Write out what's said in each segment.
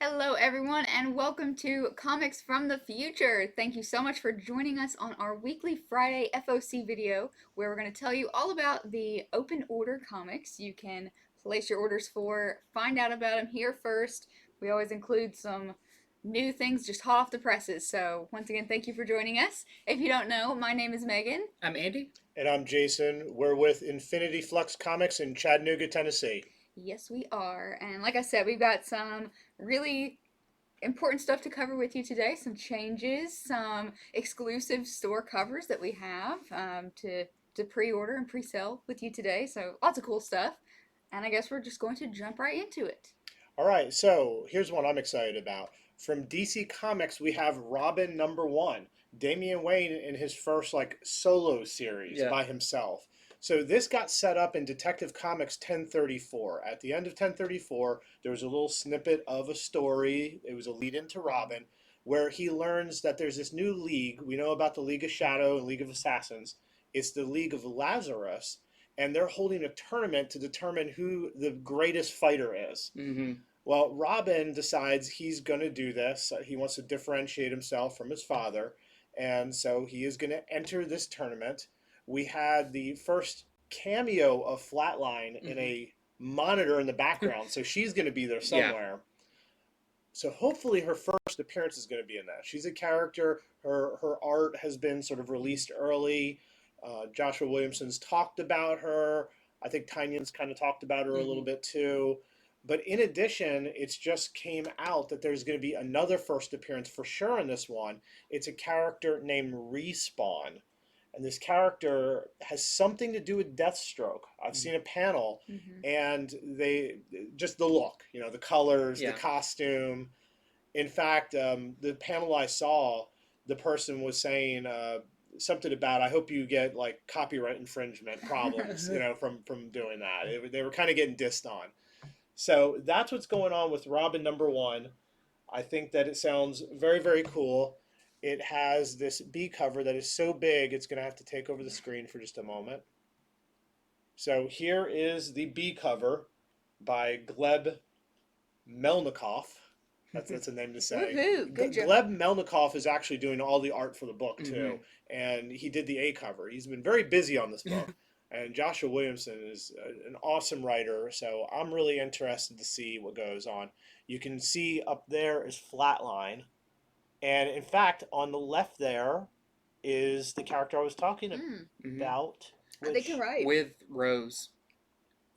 Hello, everyone, and welcome to Comics from the Future. Thank you so much for joining us on our weekly Friday FOC video, where we're going to tell you all about the open order comics you can place your orders for, find out about them here first. We always include some new things just hot off the presses. So, once again, thank you for joining us. If you don't know, my name is Megan. I'm Andy. And I'm Jason. We're with Infinity Flux Comics in Chattanooga, Tennessee. Yes, we are. And like I said, we've got some really important stuff to cover with you today. Some changes, some exclusive store covers that we have to pre-order and pre-sell with you today. So lots of cool stuff. And I guess we're just going to jump right into it. All right, so here's what I'm excited about. From DC Comics, we have Robin #1, Damian Wayne in his first solo series by himself. So this got set up in Detective Comics 1034. At the end of 1034, there was a little snippet of a story. It was a lead into Robin, where he learns that there's this new league. We know about the League of Shadow and League of Assassins. It's the League of Lazarus, and they're holding a tournament to determine who the greatest fighter is. Mm-hmm. Well, Robin decides he's going to do this. He wants to differentiate himself from his father, and so he is going to enter this tournament. We had the first cameo of Flatline in a monitor in the background, so she's going to be there somewhere. So hopefully her first appearance is going to be in that. She's a character. Her art has been sort of released early. Joshua Williamson's talked about her. I think Tynion's kind of talked about her a little bit too. But in addition, it's just came out that there's going to be another first appearance for sure in this one. It's a character named Respawn. And this character has something to do with Deathstroke. I've seen a panel, and they just the look, the colors, the costume. In fact, the panel I saw, the person was saying something about, I hope you get copyright infringement problems, from doing that. They were kind of getting dissed on. So that's what's going on with Robin #1. I think that it sounds very, very cool. It has this B cover that is so big, it's going to have to take over the screen for just a moment. So here is the B cover by Gleb Melnikov. That's a name to say. Woohoo! Good job. Gleb Melnikov is actually doing all the art for the book too, and he did the A cover. He's been very busy on this book. And Joshua Williamson is an awesome writer, so I'm really interested to see what goes on. You can see up there is Flatline. And in fact, on the left there is the character I was talking about. I think you're right. With Rose.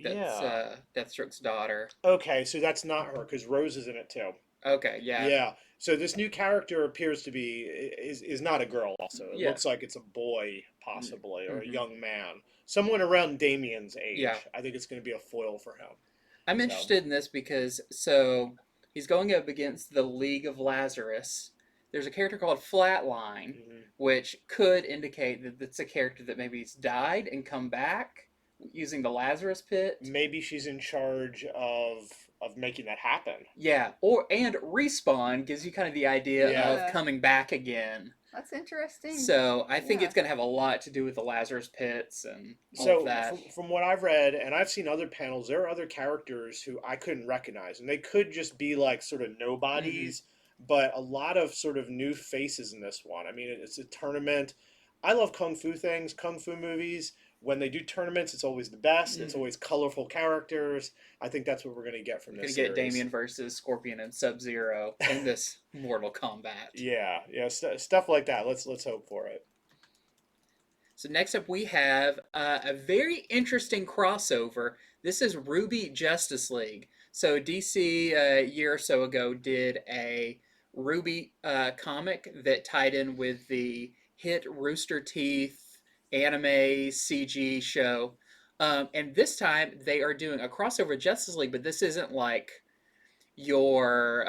That's Deathstroke's daughter. Okay, so that's not her, because Rose is in it too. Okay, yeah. Yeah. So this new character appears to be is not a girl also. It looks like it's a boy, possibly, or a young man. Someone around Damian's age. Yeah. I think it's going to be a foil for him. I'm interested in this because, he's going up against the League of Lazarus. There's a character called Flatline, which could indicate that it's a character that maybe has died and come back using the Lazarus Pit. Maybe she's in charge of making that happen. Yeah, and Respawn gives you kind of the idea of coming back again. That's interesting. So I think it's going to have a lot to do with the Lazarus Pits and all of that. From what I've read, and I've seen other panels, there are other characters who I couldn't recognize, and they could just be sort of nobodies, but a lot of sort of new faces in this one. I mean, it's a tournament. I love kung fu things, kung fu movies. When they do tournaments, it's always the best. It's always colorful characters. I think that's what we're going to get from this series. We're going to get Damian versus Scorpion and Sub-Zero in this Mortal Kombat. Yeah, stuff like that. Let's hope for it. So next up we have a very interesting crossover. This is Ruby Justice League. So DC a year or so ago did a Ruby comic that tied in with the hit Rooster Teeth anime CG show. And this time they are doing a crossover Justice League, but this isn't like your,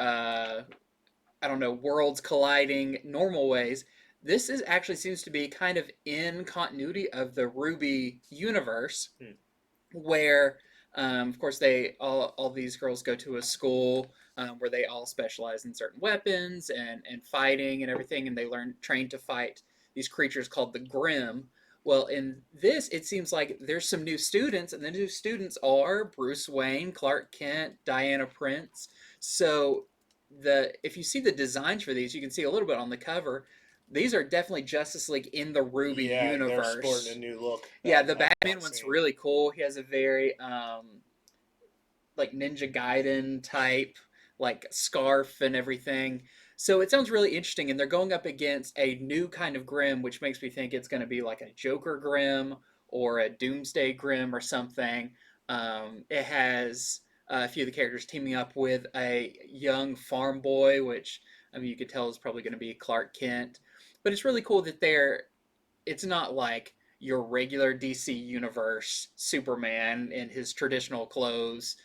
worlds colliding normal ways. This actually seems to be kind of in continuity of the Ruby universe, where, of course, all these girls go to a school where they all specialize in certain weapons and fighting and everything, and they train to fight these creatures called the Grimm. Well, in this, it seems like there's some new students, and the new students are Bruce Wayne, Clark Kent, Diana Prince. So if you see the designs for these, you can see a little bit on the cover. These are definitely Justice League in the Ruby Yeah, they're universe. sporting a new look. Yeah, that the I've Batman not one's seen. really cool. He has a very like Ninja Gaiden type like scarf and everything. So it sounds really interesting, and they're going up against a new kind of Grim, which makes me think it's going to be like a Joker Grim or a Doomsday Grim or something. It has a few of the characters teaming up with a young farm boy, which I mean you could tell is probably going to be Clark Kent. But it's really cool that it's not like your regular DC universe Superman in his traditional clothes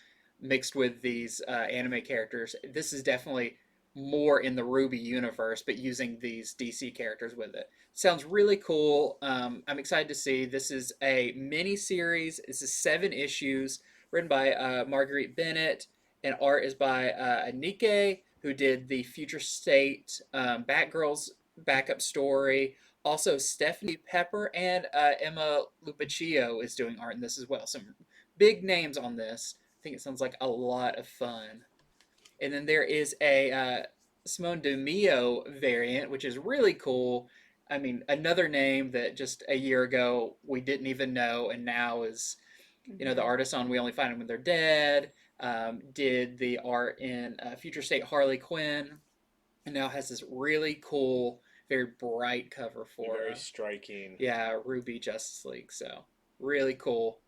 mixed with these anime characters. This is definitely more in the Ruby universe, but using these DC characters with it. Sounds really cool. I'm excited to see. This is a mini series. This is 7 issues, written by Marguerite Bennett, and art is by Anike, who did the Future State Batgirl's backup story. Also, Stephanie Pepper and Emma Lupacchio is doing art in this as well. Some big names on this. I think it sounds like a lot of fun. And then there is a Simone de Mio variant, which is really cool. I mean, another name that just a year ago we didn't even know, and now is, the artist on We Only Find Them When They're Dead, did the art in Future State Harley Quinn, and now has this really cool, very bright cover for Very striking. Yeah, Ruby Justice League. So really cool.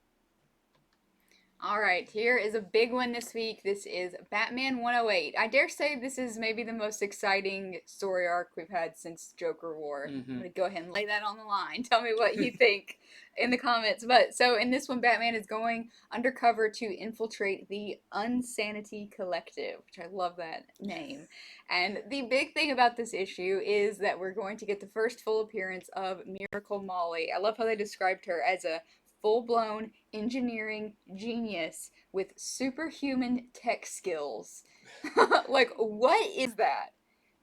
All right, here is a big one this week. This is Batman 108. I dare say this is maybe the most exciting story arc we've had since Joker War. I'm going to go ahead and lay that on the line. Tell me what you think in the comments. But so in this one, Batman is going undercover to infiltrate the Unsanity Collective, which I love that name. And the big thing about this issue is that we're going to get the first full appearance of Miracle Molly. I love how they described her as a full-blown engineering genius with superhuman tech skills. Like, what is that?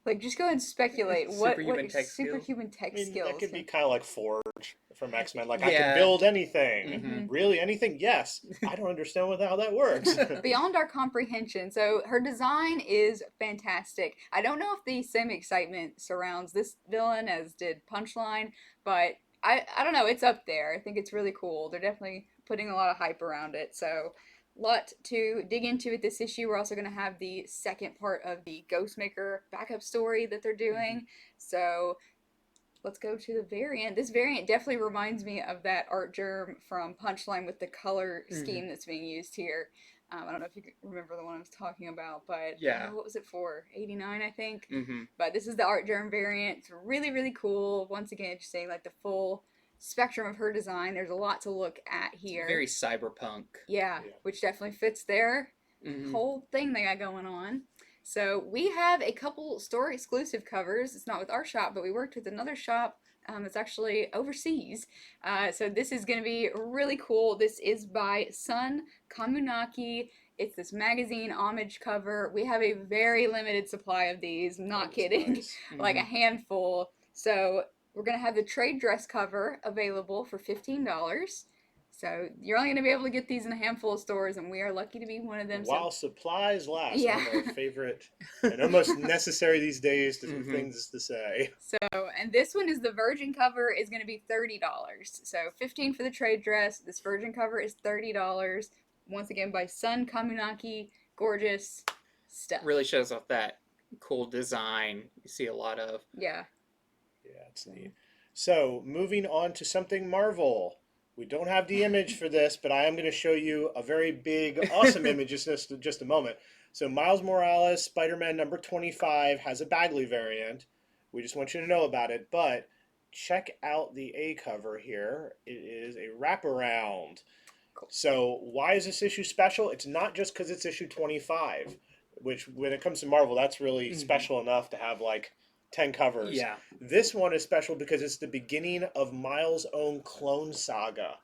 Like, just go and speculate. What Superhuman tech superhuman tech I mean, skills? that could be kind of like Forge from X-Men. Like, I Yeah. can build anything. Mhm. Really, anything? Yes. I don't understand how that works. Beyond our comprehension. So her design is fantastic. I don't know if the same excitement surrounds this villain as did Punchline, but I don't know. It's up there. I think it's really cool. They're definitely putting a lot of hype around it. So, lot to dig into with this issue. We're also going to have the second part of the Ghostmaker backup story that they're doing. So, let's go to the variant. This variant definitely reminds me of that art germ from Punchline with the color scheme that's being used here. I don't know if you remember the one I was talking about, but Yeah. what was it for? 89, I think. Mm-hmm. But this is the art germ variant. It's really, really cool. Once again, just saying like the full spectrum of her design. There's a lot to look at here. Very cyberpunk. Yeah, which definitely fits their whole thing they got going on. So we have a couple store exclusive covers. It's not with our shop, but we worked with another shop that's actually overseas. So this is going to be really cool. This is by Sun Kamunaki. It's this magazine homage cover. We have a very limited supply of these. Not kidding. Nice. Like a handful. So we're going to have the trade dress cover available for $15. So you're only going to be able to get these in a handful of stores, and we are lucky to be one of them. While supplies last. Yeah. One of our favorite and almost necessary these days to things to say. So, and this one is the virgin cover is going to be $30. So $15 for the trade dress. This virgin cover is $30. Once again by Sun Kamunaki. Gorgeous stuff. Really shows off that cool design you see a lot of. Yeah. Yeah, it's neat. So moving on to something Marvel. We don't have the image for this, but I am going to show you a very big, awesome image in just a moment. So Miles Morales, Spider-Man number 25, has a Bagley variant. We just want you to know about it, but check out the A cover here. It is a wraparound. Cool. So why is this issue special? It's not just because it's issue 25, which when it comes to Marvel, that's really special enough to have like 10 covers. Yeah. This one is special because it's the beginning of Miles' own clone saga.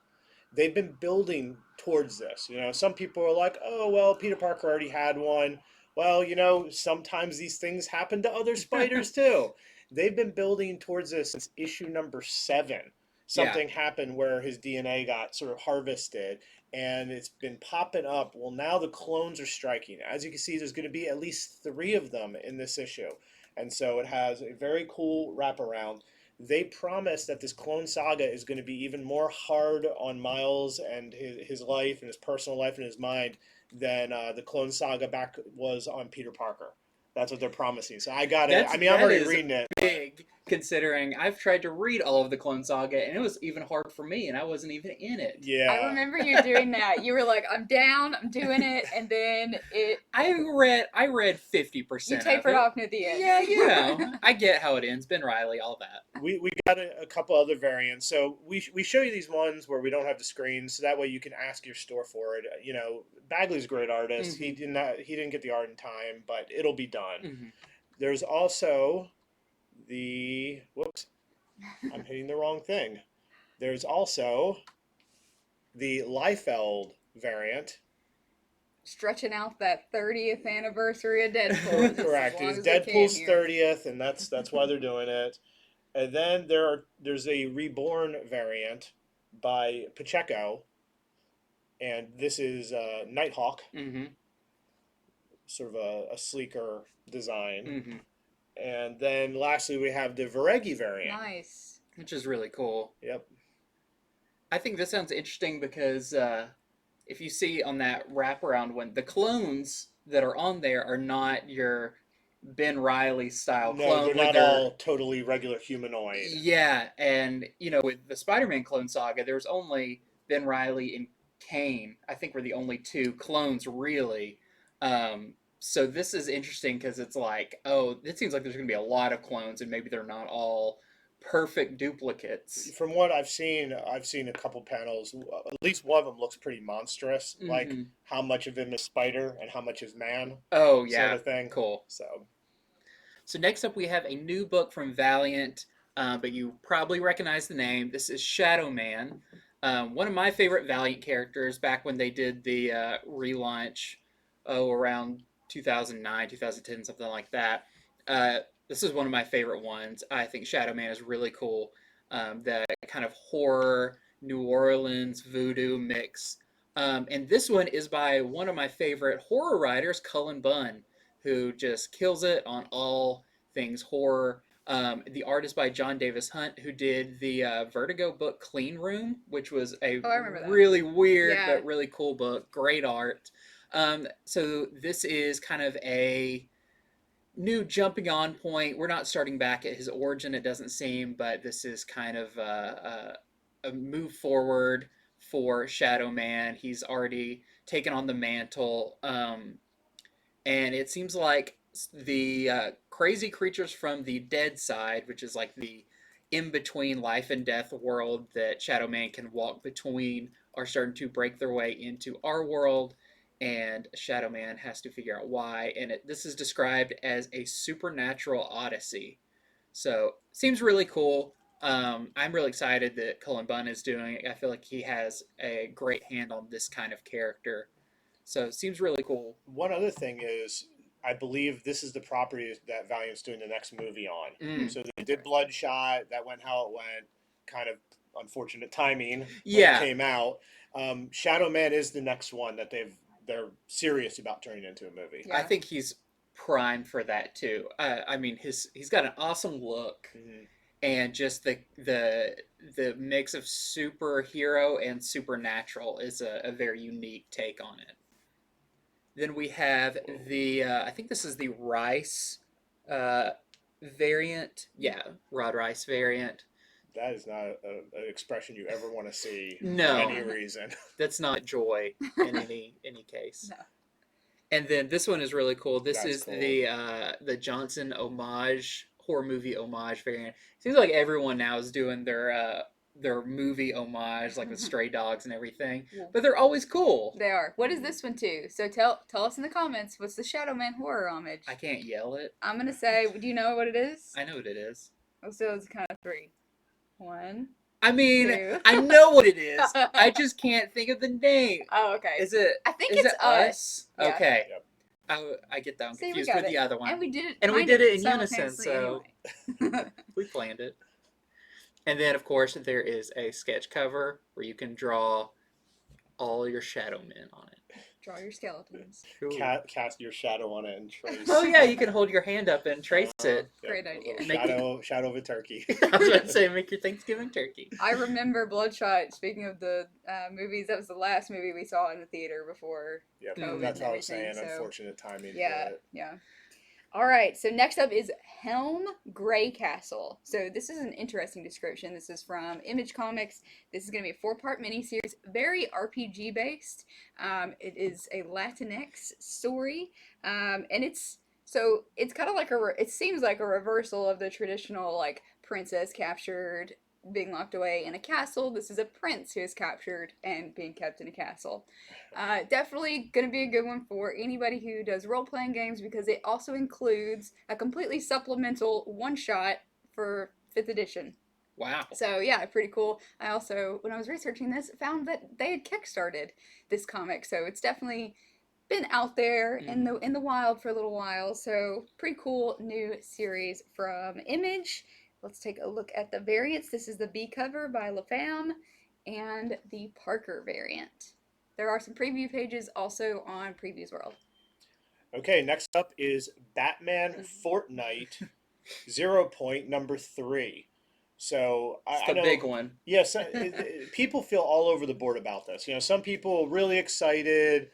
They've been building towards this. You know, some people are like, oh, well, Peter Parker already had one. Well, you know, sometimes these things happen to other spiders too. They've been building towards this since issue number 7. Something happened where his DNA got sort of harvested, and it's been popping up. Well, now the clones are striking. As you can see, there's going to be at least 3 of them in this issue. And so it has a very cool wraparound. They promise that this clone saga is going to be even more hard on Miles and his life and his personal life and his mind than the clone saga back was on Peter Parker. That's what they're promising. So I got it. I mean, I'm already reading it. Big, considering I've tried to read all of the Clone Saga, and it was even hard for me, and I wasn't even in it. Yeah. I remember you doing that. You were like, I'm down, I'm doing it, and then I read 50%. You tapered off near the end. Yeah, you know, I get how it ends. Ben Reilly, all that. We got a couple other variants. So we show you these ones where we don't have the screen, so that way you can ask your store for it. You know, Bagley's a great artist. Mm-hmm. He didn't get the art in time, but it'll be done. Mm-hmm. There's also the whoops, I'm hitting the wrong thing. There's also the Liefeld variant. Stretching out that 30th anniversary of Deadpool. Correct. It's Deadpool's 30th, and that's why they're doing it. And then there's a Reborn variant by Pacheco, and this is Nighthawk. Mm-hmm. Sort of a sleeker design. Mm-hmm. And then lastly, we have the Varegi variant. Nice. Which is really cool. Yep. I think this sounds interesting because if you see on that wraparound one, the clones that are on there are not your Ben Reilly style No, clone. they're not all totally regular humanoid. Yeah, and you know, with the Spider-Man clone saga, there's only Ben Reilly and Kane. I think were the only 2 clones really. So this is interesting because it's like, oh, it seems like there's going to be a lot of clones, and maybe they're not all perfect duplicates. From what I've seen a couple panels. At least one of them looks pretty monstrous. Mm-hmm. Like how much of him is spider and how much is man. Oh yeah, sort of thing. Cool. So next up, we have a new book from Valiant, but you probably recognize the name. This is Shadow Man, one of my favorite Valiant characters. Back when they did the relaunch, around 2009, 2010, something like that. This is one of my favorite ones. I think Shadow Man is really cool. The kind of horror, New Orleans, voodoo mix. And this one is by one of my favorite horror writers, Cullen Bunn, who just kills it on all things horror. The art is by John Davis Hunt, who did the Vertigo book Clean Room, which was a really weird but really cool book. Great art. So this is kind of a new jumping on point. We're not starting back at his origin, it doesn't seem, but this is kind of a move forward for Shadow Man. He's already taken on the mantle, and it seems like the crazy creatures from the dead side, which is like the in-between life and death world that Shadow Man can walk between, are starting to break their way into our world, and Shadow Man has to figure out why. And this is described as a supernatural odyssey. So, seems really cool. I'm really excited that Cullen Bunn is doing it. I feel like he has a great hand on this kind of character. So, it seems really cool. One other thing is, I believe this is the property that Valiant's doing the next movie on. So they did Bloodshot. That went how it went. Kind of unfortunate timing when it came out. Shadow Man is the next one that they're serious about turning into a movie. I think he's primed for that too. I mean, he's got an awesome look, and just the mix of superhero and supernatural is a very unique take on it. Then we have the I think this is the Rice variant. Yeah, Rod Rice variant. That is not an expression you ever want to see for any reason. That's not joy in any case. No. And then this one is really cool. This is cool. The Johnson horror movie homage variant. Seems like everyone now is doing their movie homage, like with Stray Dogs and everything. But they're always cool. They are. What is this one too? So tell us in the comments, what's the Shadow Man horror homage? I can't yell it. I'm gonna say, do you know what it is? I know what it is. So it's kind of 3. 1. I mean, 2. I know what it is. I just can't think of the name. Oh, okay. Is it? I think it's Us. Yeah. Okay. Yep. I get that one confused with the other one. And we did it. And we did it in unison, so anyway. We planned it. And then, of course, there is a sketch cover where you can draw all your shadow men on it. Draw your skeletons. Cool. Cast your shadow on it and trace. Oh yeah, you can hold your hand up and trace it. Great a idea. little Make shadow of a turkey. I was about to say, make your Thanksgiving turkey. I remember Bloodshot. Speaking of the movies, that was the last movie we saw in the theater before Yeah, COVID that's and what I was saying. everything, so- Unfortunate timing for Yeah, it. yeah. All right, so next up is Helm Grey Castle. So this is an interesting description. This is from Image Comics. This is going to be a 4-part miniseries, very RPG based. It is a Latinx story, and it's kind of like it seems like a reversal of the traditional like princess captured, being locked away in a castle. This is a prince who is captured and being kept in a castle. Definitely going to be a good one for anybody who does role-playing games because it also includes a completely supplemental one-shot for 5th edition. Wow. So yeah, pretty cool. I also, when I was researching this, found that they had kickstarted this comic, so it's definitely been out there in the wild for a little while. So pretty cool new series from Image. Let's take a look at the variants. This is the B cover by LaFemme and the Parker variant. There are some preview pages also on Previews World. Okay, next up is Batman Fortnite 0 point number 3. So It's I the know, big one. Yes, people feel all over the board about this. You know, some people really excited.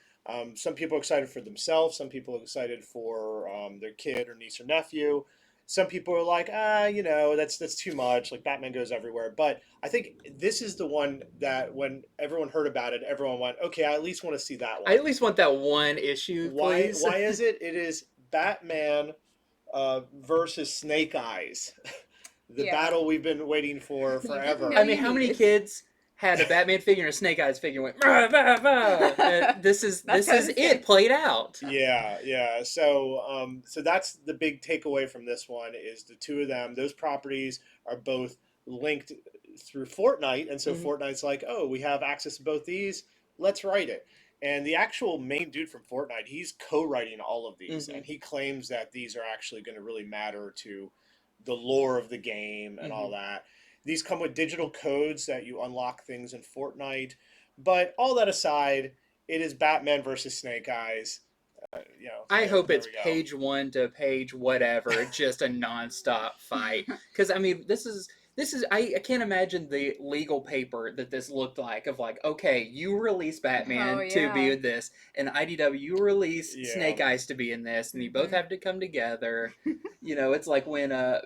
Some people excited for themselves. Some people excited for their kid or niece or nephew. Some people are like, that's too much. Like Batman goes everywhere. But I think this is the one that when everyone heard about it, everyone went, okay, I at least want to see that one. I at least want that one issue, please. Why is it? It is Batman versus Snake Eyes. The battle we've been waiting for forever. I mean, how many kids had a Batman figure and a Snake Eyes figure and went, rah, rah, rah. This is it played out. Yeah. So that's the big takeaway from this one is the two of them. Those properties are both linked through Fortnite, and so Fortnite's like, oh, we have access to both these. Let's write it. And the actual main dude from Fortnite, he's co-writing all of these, and he claims that these are actually going to really matter to the lore of the game and all that. These come with digital codes that you unlock things in Fortnite. But all that aside, it is Batman versus Snake Eyes. I hope it's page 1 to page whatever, just a nonstop fight. Because I mean, this is I can't imagine the legal paper that this looked like of like, okay, you release Batman to be in this, and IDW you release Snake Eyes to be in this, and you both have to come together. It's like when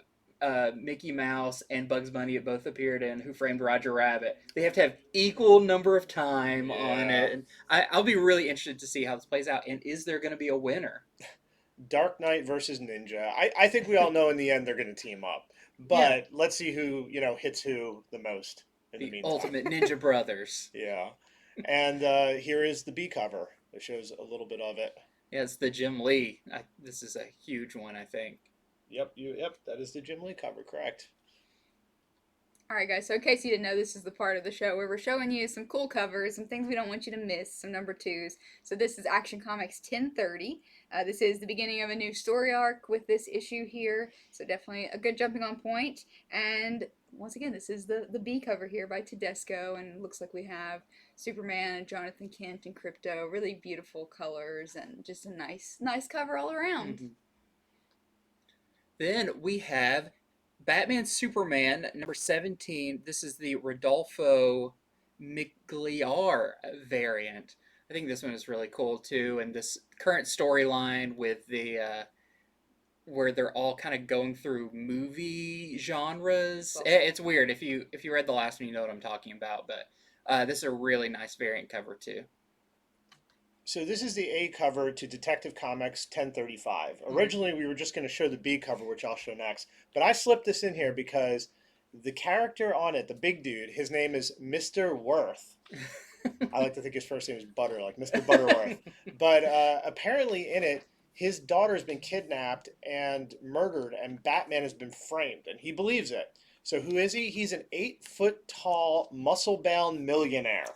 Mickey Mouse and Bugs Bunny both appeared in Who Framed Roger Rabbit. They have to have equal number of time on it, and I'll be really interested to see how this plays out. And is there going to be a winner? Dark Knight versus Ninja. I think we all know in the end they're going to team up. But let's see who, hits who the most in the meantime. Ultimate Ninja Brothers. Yeah. And here is the B cover. It shows a little bit of it. Yeah, it's the Jim Lee. This is a huge one, I think. Yep, that is the Jim Lee cover, correct. Alright guys, so in case you didn't know, this is the part of the show where we're showing you some cool covers, some things we don't want you to miss, some number 2s. So this is Action Comics 1030. This is the beginning of a new story arc with this issue here, so definitely a good jumping on point. And once again, this is the B cover here by Tedesco, and it looks like we have Superman and Jonathan Kent and Crypto, really beautiful colors, and just a nice cover all around. Then we have Batman Superman number 17. This is the Rodolfo Migliar variant. I think this one is really cool too, and this current storyline with the where they're all kind of going through movie genres. It's weird. If you read the last one, you know what I'm talking about. But this is a really nice variant cover too. So this is the A cover to Detective Comics 1035. Originally, we were just going to show the B cover, which I'll show next. But I slipped this in here because the character on it, the big dude, his name is Mr. Worth. I like to think his first name is Butter, like Mr. Butterworth. But apparently in it, his daughter's been kidnapped and murdered, and Batman has been framed, and he believes it. So who is he? He's an 8-foot-tall, muscle-bound millionaire.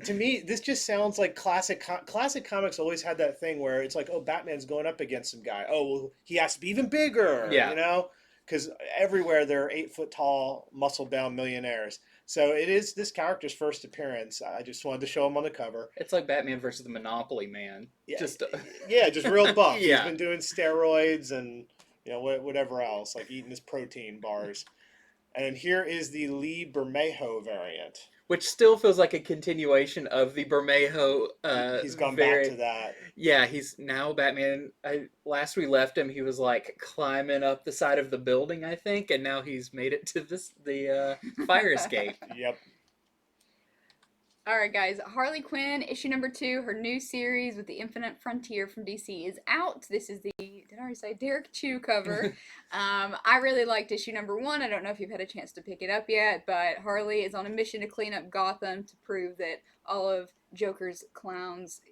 To me, this just sounds like classic comics always had that thing where it's like, oh, Batman's going up against some guy. Oh, well, he has to be even bigger, Because everywhere there are 8-foot-tall, muscle-bound millionaires. So it is this character's first appearance. I just wanted to show him on the cover. It's like Batman versus the Monopoly Man. Yeah, Just yeah, just real buff. He's yeah, been doing steroids and whatever else, like eating his protein bars. And here is the Lee Bermejo variant. which still feels like a continuation of the Bermejo He's gone back to variant. that. Yeah, he's now Batman. Last we left him, he was like climbing up the side of the building, I think, and now he's made it to the fire escape. Yep. All right, guys. Harley Quinn, issue number 2, her new series with the Infinite Frontier from DC is out. This is the, did I already say, Derek Chew cover. I really liked issue number 1. I don't know if you've had a chance to pick it up yet, but Harley is on a mission to clean up Gotham to prove that all of Joker's clowns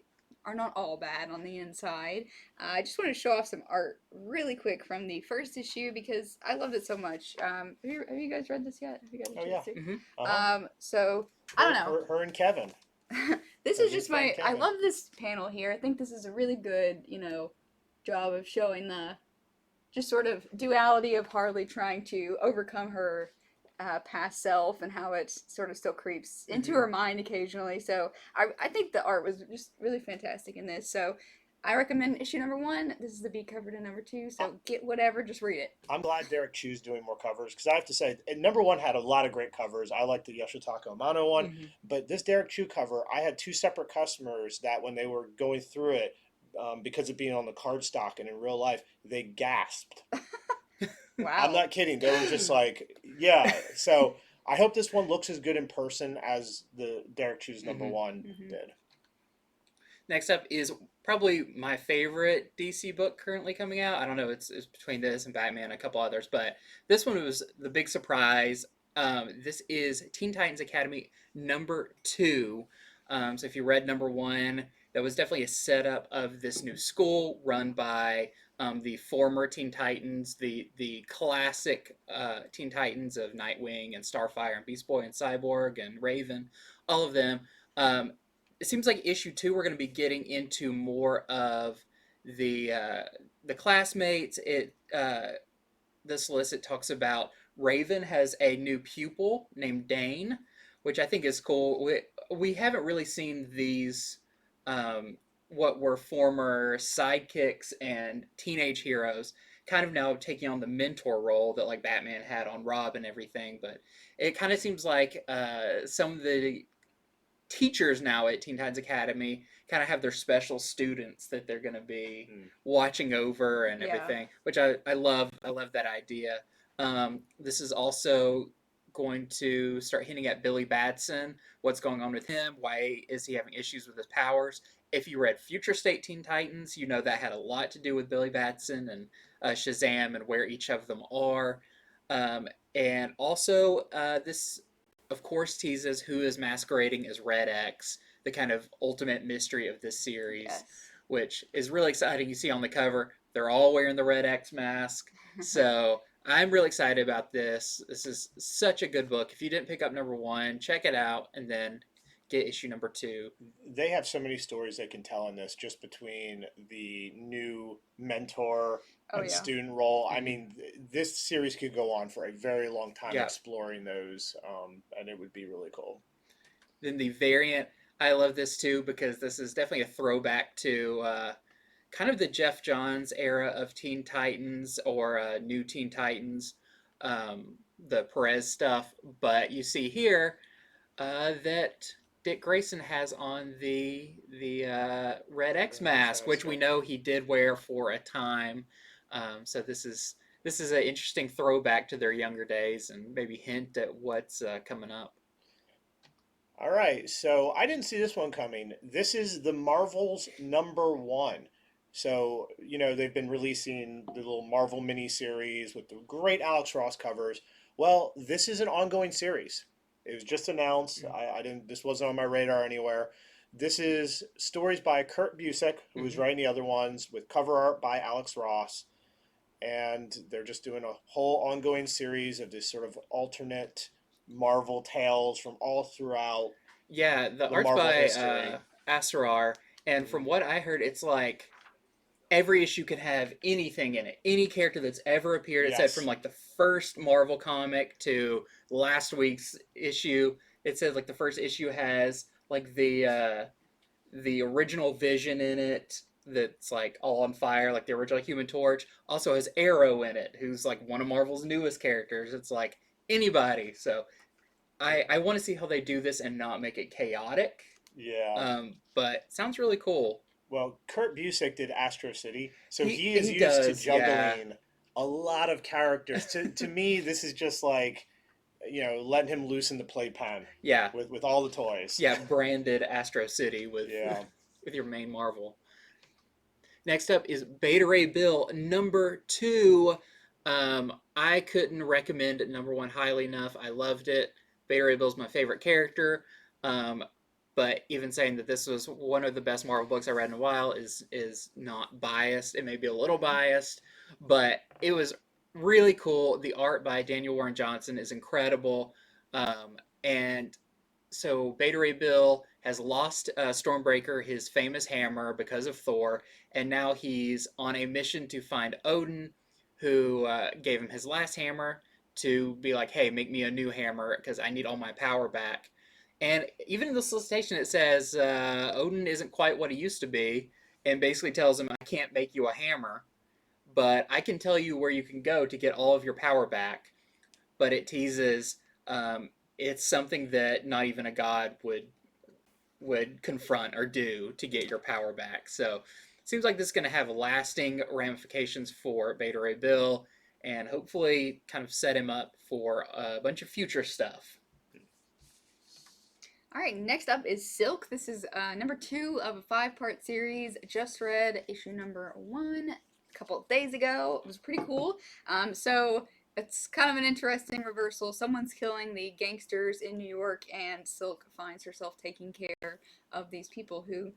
are not all bad on the inside. I just want to show off some art really quick from the first issue because I loved it so much. Have you guys read this yet? Have you guys Oh yeah. Mm-hmm. So I don't know. Her and Kevin. This is just my. I Kevin. love this panel here. I think this is a really good, job of showing the just sort of duality of Harley trying to overcome her past self and how it sort of still creeps into her mind occasionally. So I think the art was just really fantastic in this. So I recommend issue number 1. This is the B cover to number 2. So get whatever, just read it. I'm glad Derek Chew's doing more covers because I have to say, number 1 had a lot of great covers. I like the Yoshitaka Amano one, but this Derek Chew cover, I had 2 separate customers that when they were going through it, because of being on the cardstock and in real life, they gasped. Wow. I'm not kidding. They were just like, yeah. So I hope this one looks as good in person as the Derek Chew's number 1 did. Next up is probably my favorite DC book currently coming out. I don't know, it's between this and Batman and a couple others, but this one was the big surprise. This is Teen Titans Academy number 2. So if you read number 1, that was definitely a setup of this new school run by the former Teen Titans, the classic Teen Titans of Nightwing and Starfire and Beast Boy and Cyborg and Raven, all of them. It seems like issue 2 we're going to be getting into more of the classmates. The solicit talks about Raven has a new pupil named Dane, which I think is cool. We haven't really seen these what were former sidekicks and teenage heroes kind of now taking on the mentor role that like Batman had on Rob and everything, but it kind of seems like some of the teachers now at Teen Titans Academy kind of have their special students that they're going to be watching over and everything, which I love. I love that idea. This is also going to start hinting at Billy Batson, what's going on with him, why is he having issues with his powers. If you read Future State Teen Titans, you know that had a lot to do with Billy Batson and Shazam and where each of them are. And also, this, of course, teases who is masquerading as Red X, the kind of ultimate mystery of this series, which is really exciting. You see on the cover, they're all wearing the Red X mask. So I'm really excited about this. This is such a good book. If you didn't pick up number 1, check it out and then get issue number 2. They have so many stories they can tell in this, just between the new mentor and student role. I mean, this series could go on for a very long time exploring those, and it would be really cool. Then the variant, I love this too because this is definitely a throwback to kind of the Jeff Johns era of Teen Titans or New Teen Titans, the Perez stuff. But you see here that Dick Grayson has on the Red X mask, which we know he did wear for a time. So this is an interesting throwback to their younger days and maybe hint at what's coming up. All right, so I didn't see this one coming. This is the Marvels number 1. So, they've been releasing the little Marvel miniseries with the great Alex Ross covers. Well, this is an ongoing series. It was just announced. This wasn't on my radar anywhere. This is stories by Kurt Busiek, who was writing the other ones, with cover art by Alex Ross. And they're just doing a whole ongoing series of this sort of alternate Marvel tales from all throughout. Yeah, the art's Marvel by history. Asrar, and from what I heard, it's like every issue can have anything in it, any character that's ever appeared. It said from Yes. like the first Marvel comic to last week's issue. It said like the first issue has like the original Vision in it that's like all on fire, like the original Human Torch. Also has Arrow in it, who's like one of Marvel's newest characters. It's like anybody. So I want to see how they do this and not make it chaotic. Yeah. But sounds really cool. Well, Kurt Busiek did Astro City, so He he is he used to does, yeah. juggling a lot of characters. To me, this is just like, letting him loose in the playpen Yeah. with all the toys. Yeah, branded Astro City with Yeah. with your main Marvel. Next up is Beta Ray Bill #2. I couldn't recommend #1 highly enough. I loved it. Beta Ray Bill's my favorite character. But even saying that this was one of the best Marvel books I read in a while is not biased. It may be a little biased, but it was really cool. The art by Daniel Warren Johnson is incredible. And so Beta Ray Bill has lost Stormbreaker, his famous hammer, because of Thor, and now he's on a mission to find Odin, who gave him his last hammer, to be like, hey, make me a new hammer because I need all my power back. And even in the solicitation, it says Odin isn't quite what he used to be, and basically tells him, I can't make you a hammer, but I can tell you where you can go to get all of your power back. But it teases it's something that not even a god would confront or do to get your power back. So it seems like this is going to have lasting ramifications for Beta Ray Bill, and hopefully kind of set him up for a bunch of future stuff. All right, next up is Silk. This is #2 of a 5-part series. Just read issue #1 a couple of days ago. It was pretty cool. So it's kind of an interesting reversal. Someone's killing the gangsters in New York, and Silk finds herself taking care of these people who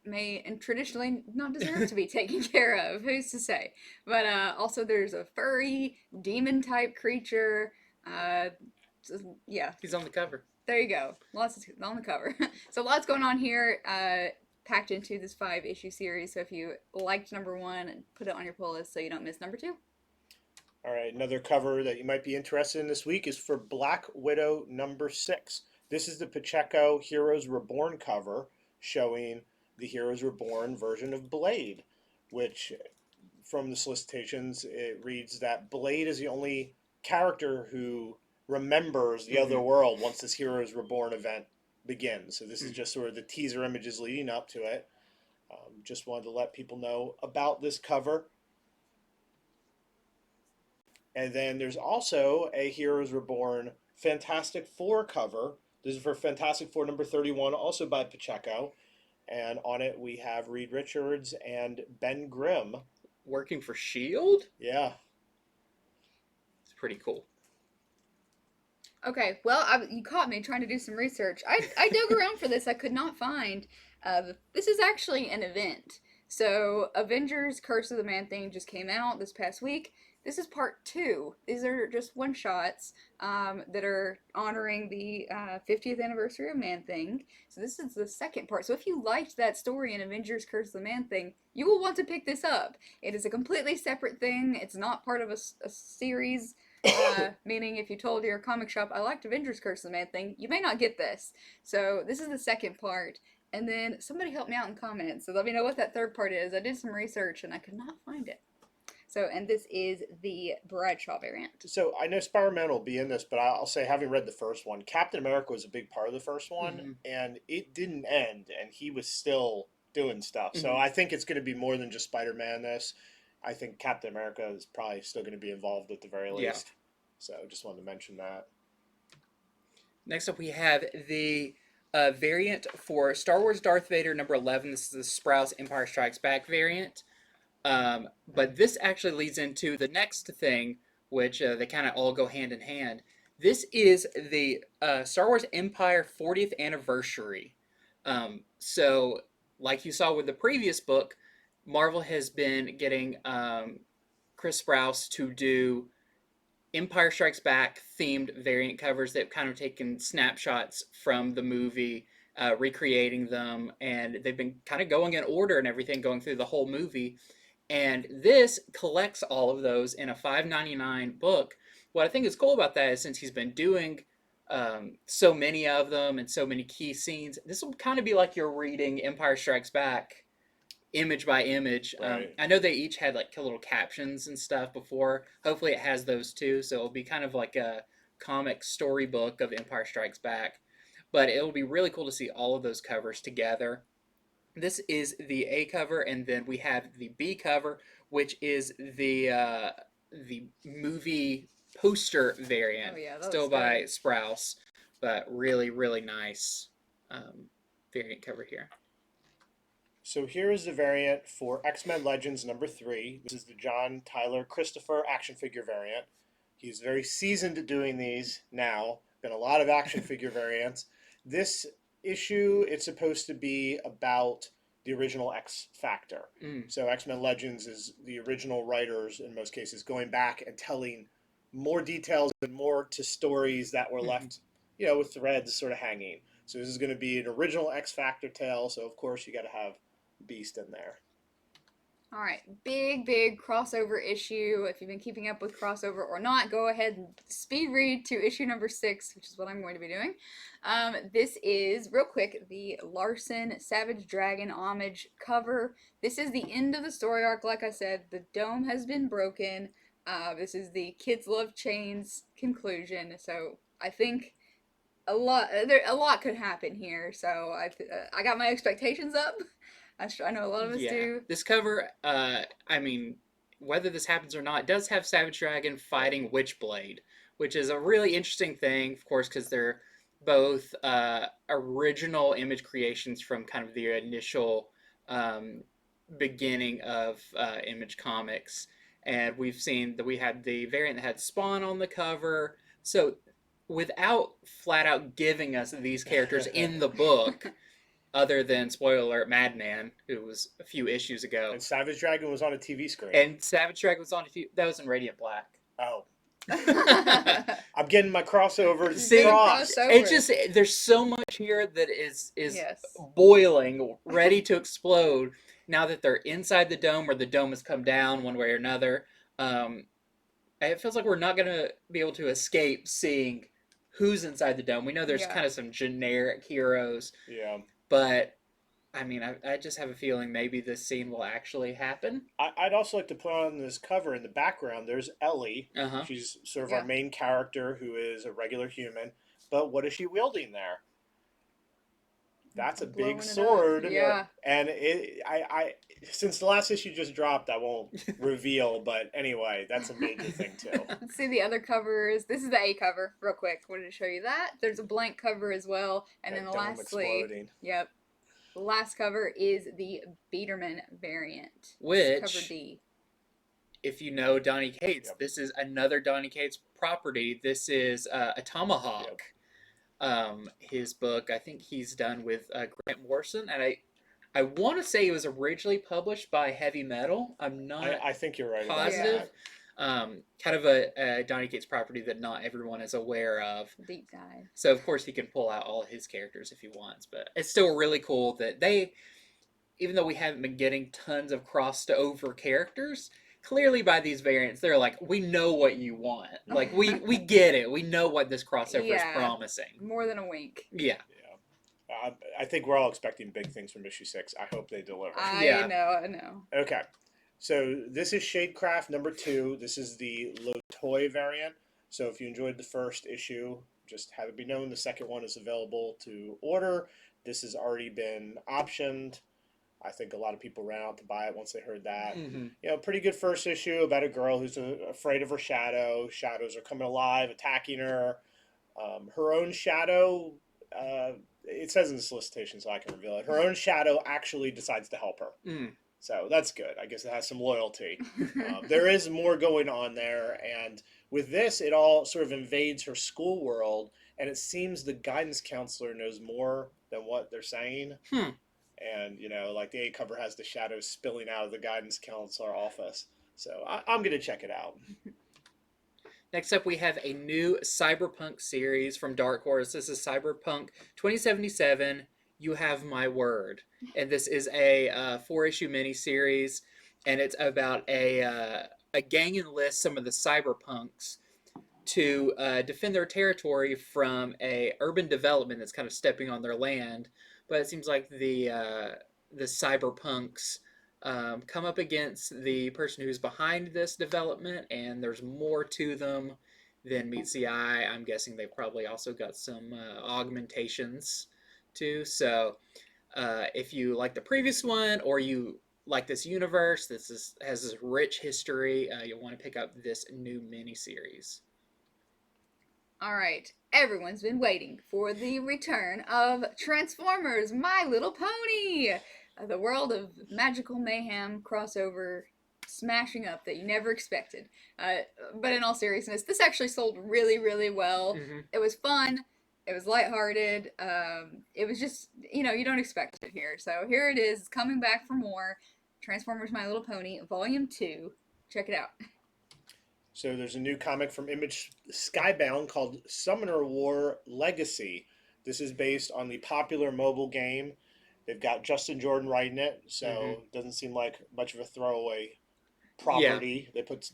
may and traditionally not deserve to be taken care of. Who's to say? But also there's a furry demon type creature. Yeah, He's on the cover. there you go. Lots on the cover. So lots going on here, packed into this 5-issue series. So if you liked #1, put it on your pull list so you don't miss #2. All right, another cover that you might be interested in this week is for Black Widow #6. This is the Pacheco Heroes Reborn cover showing the Heroes Reborn version of Blade, which from the solicitations, it reads that Blade is the only character who remembers the other world once this Heroes Reborn event begins. So this is just sort of the teaser images leading up to it. Just wanted to let people know about this cover. And then there's also a Heroes Reborn Fantastic Four cover. This is for Fantastic Four #31, also by Pacheco. And on it we have Reed Richards and Ben Grimm. Working for S.H.I.E.L.D.? Yeah. It's pretty cool. Okay, well, you caught me trying to do some research. I dug around for this. I could not find. This is actually an event. So, Avengers Curse of the Man-Thing just came out this past week. This is part 2. These are just one-shots that are honoring the 50th anniversary of Man-Thing. So this is the second part. So if you liked that story in Avengers Curse of the Man-Thing, you will want to pick this up. It is a completely separate thing. It's not part of a series. Meaning if you told your comic shop, I liked Avengers Curse of the Man-Thing, you may not get this. So this is the second part. And then somebody help me out in comments. So let me know what that third part is. I did some research and I could not find it. So, and this is the Bradshaw variant. So I know Spider-Man will be in this, but I'll say, having read the first one, Captain America was a big part of the first one, and it didn't end, and he was still doing stuff. So I think it's going to be more than just Spider-Man this. I think Captain America is probably still going to be involved at the very least. Yeah. So just wanted to mention that. Next up we have the variant for Star Wars Darth Vader #11. This is the Sprouse Empire Strikes Back variant. But this actually leads into the next thing, which they kind of all go hand in hand. This is the Star Wars Empire 40th anniversary. So, like you saw with the previous book, Marvel has been getting Chris Sprouse to do Empire Strikes Back themed variant covers that have kind of taken snapshots from the movie, recreating them, and they've been kind of going in order and everything, going through the whole movie. And this collects all of those in a $5.99 book. What I think is cool about that is since he's been doing so many of them and so many key scenes, this will kind of be like you're reading Empire Strikes Back image by image. Right. I know they each had like little captions and stuff before. Hopefully it has those too. So it'll be kind of like a comic storybook of Empire Strikes Back. But it'll be really cool to see all of those covers together. This is the A cover, and then we have the B cover, which is the movie poster variant, Oh yeah, that still looks by good. Sprouse, but really really nice variant cover here. So here is the variant for X-Men Legends #3. This is the John Tyler Christopher action figure variant. He's very seasoned at doing these now. Been a lot of action figure variants. This issue, it's supposed to be about the original X Factor. So X-Men Legends is the original writers, in most cases, going back and telling more details and more to stories that were left, with threads sort of hanging. So this is going to be an original X Factor tale. So of course you got to have Beast in there. All right, big crossover issue. If you've been keeping up with crossover or not, go ahead and speed read to issue #6, which is what I'm going to be doing. This is, real quick, the Larson Savage Dragon homage cover. This is the end of the story arc, like I said. The dome has been broken. This is the Kids Love Chains conclusion. So I think a lot could happen here. So I got my expectations up. I know a lot of us do. This cover, I mean, whether this happens or not, does have Savage Dragon fighting Witchblade, which is a really interesting thing, of course, because they're both original image creations from kind of the initial beginning of Image Comics. And we've seen that we had the variant that had Spawn on the cover. So without flat out giving us these characters in the book, other than, spoiler alert, Madman, who was a few issues ago. And Savage Dragon was on a TV screen. And Savage Dragon was on a TV... That was in Radiant Black. Oh. I'm getting my crossover See, crossed. It's just, there's so much here that is Yes. boiling, ready to explode, now that they're inside the dome, or the dome has come down one way or another. It feels like we're not going to be able to escape seeing who's inside the dome. We know there's kind of some generic heroes. Yeah. But, I mean, I just have a feeling maybe this scene will actually happen. I'd also like to put on this cover in the background. There's Ellie. She's sort of our main character who is a regular human. But what is she wielding there? That's a big sword. Yeah. And I since the last issue just dropped, I won't reveal. But anyway, that's a major thing too. Let's see the other covers. This is the A cover, real quick. Wanted to show you that. There's a blank cover as well, and then lastly, exploding. Yep, the last cover is the Biederman variant, which, cover D. If you know Donny Cates, this is another Donny Cates property. This is a Tomahawk. His book, I think he's done with Grant Morrison, and I want to say it was originally published by Heavy Metal. I'm not I think you're right positive. Kind of a Donny Cates property that not everyone is aware of. Deep dive. So of course he can pull out all his characters if he wants, but it's still really cool that they, even though we haven't been getting tons of crossed over characters, clearly by these variants, they're like, we know what you want. Like, we get it. We know what this crossover is promising. More than a wink. Yeah. I think we're all expecting big things from issue 6. I hope they deliver. I know. Okay. So this is Shadecraft #2. This is the Lotoy variant. So if you enjoyed the first issue, just have it be known the second one is available to order. This has already been optioned. I think a lot of people ran out to buy it once they heard that. Pretty good first issue about a girl who's afraid of her shadow. Shadows are coming alive, attacking her. Her own shadow, it says in the solicitation, so I can reveal it. Her own shadow actually decides to help her. So that's good. I guess it has some loyalty. There is more going on there. And with this, it all sort of invades her school world. And it seems the guidance counselor knows more than what they're saying. And, like the A cover has the shadows spilling out of the guidance counselor office. So I'm going to check it out. Next up, we have a new cyberpunk series from Dark Horse. This is Cyberpunk 2077, You Have My Word. And this is a 4-issue miniseries. and it's about a gang enlists some of the cyberpunks to defend their territory from a urban development that's kind of stepping on their land. But it seems like the cyberpunks come up against the person who's behind this development, and there's more to them than meets the eye. I'm guessing they've probably also got some augmentations too. So if you like the previous one, or you like this universe, has this rich history, you'll want to pick up this new miniseries. All right, everyone's been waiting for the return of Transformers: My Little Pony, the world of magical mayhem crossover smashing up that you never expected. But in all seriousness, this actually sold really, really well. Mm-hmm. It was fun. It was lighthearted. It was just, you don't expect it here. So here it is, coming back for more. Transformers: My Little Pony, Volume 2. Check it out. So there's a new comic from Image Skybound called Summoner War Legacy. This is based on the popular mobile game. They've got Justin Jordan writing it, so it doesn't seem like much of a throwaway property. Yeah. They put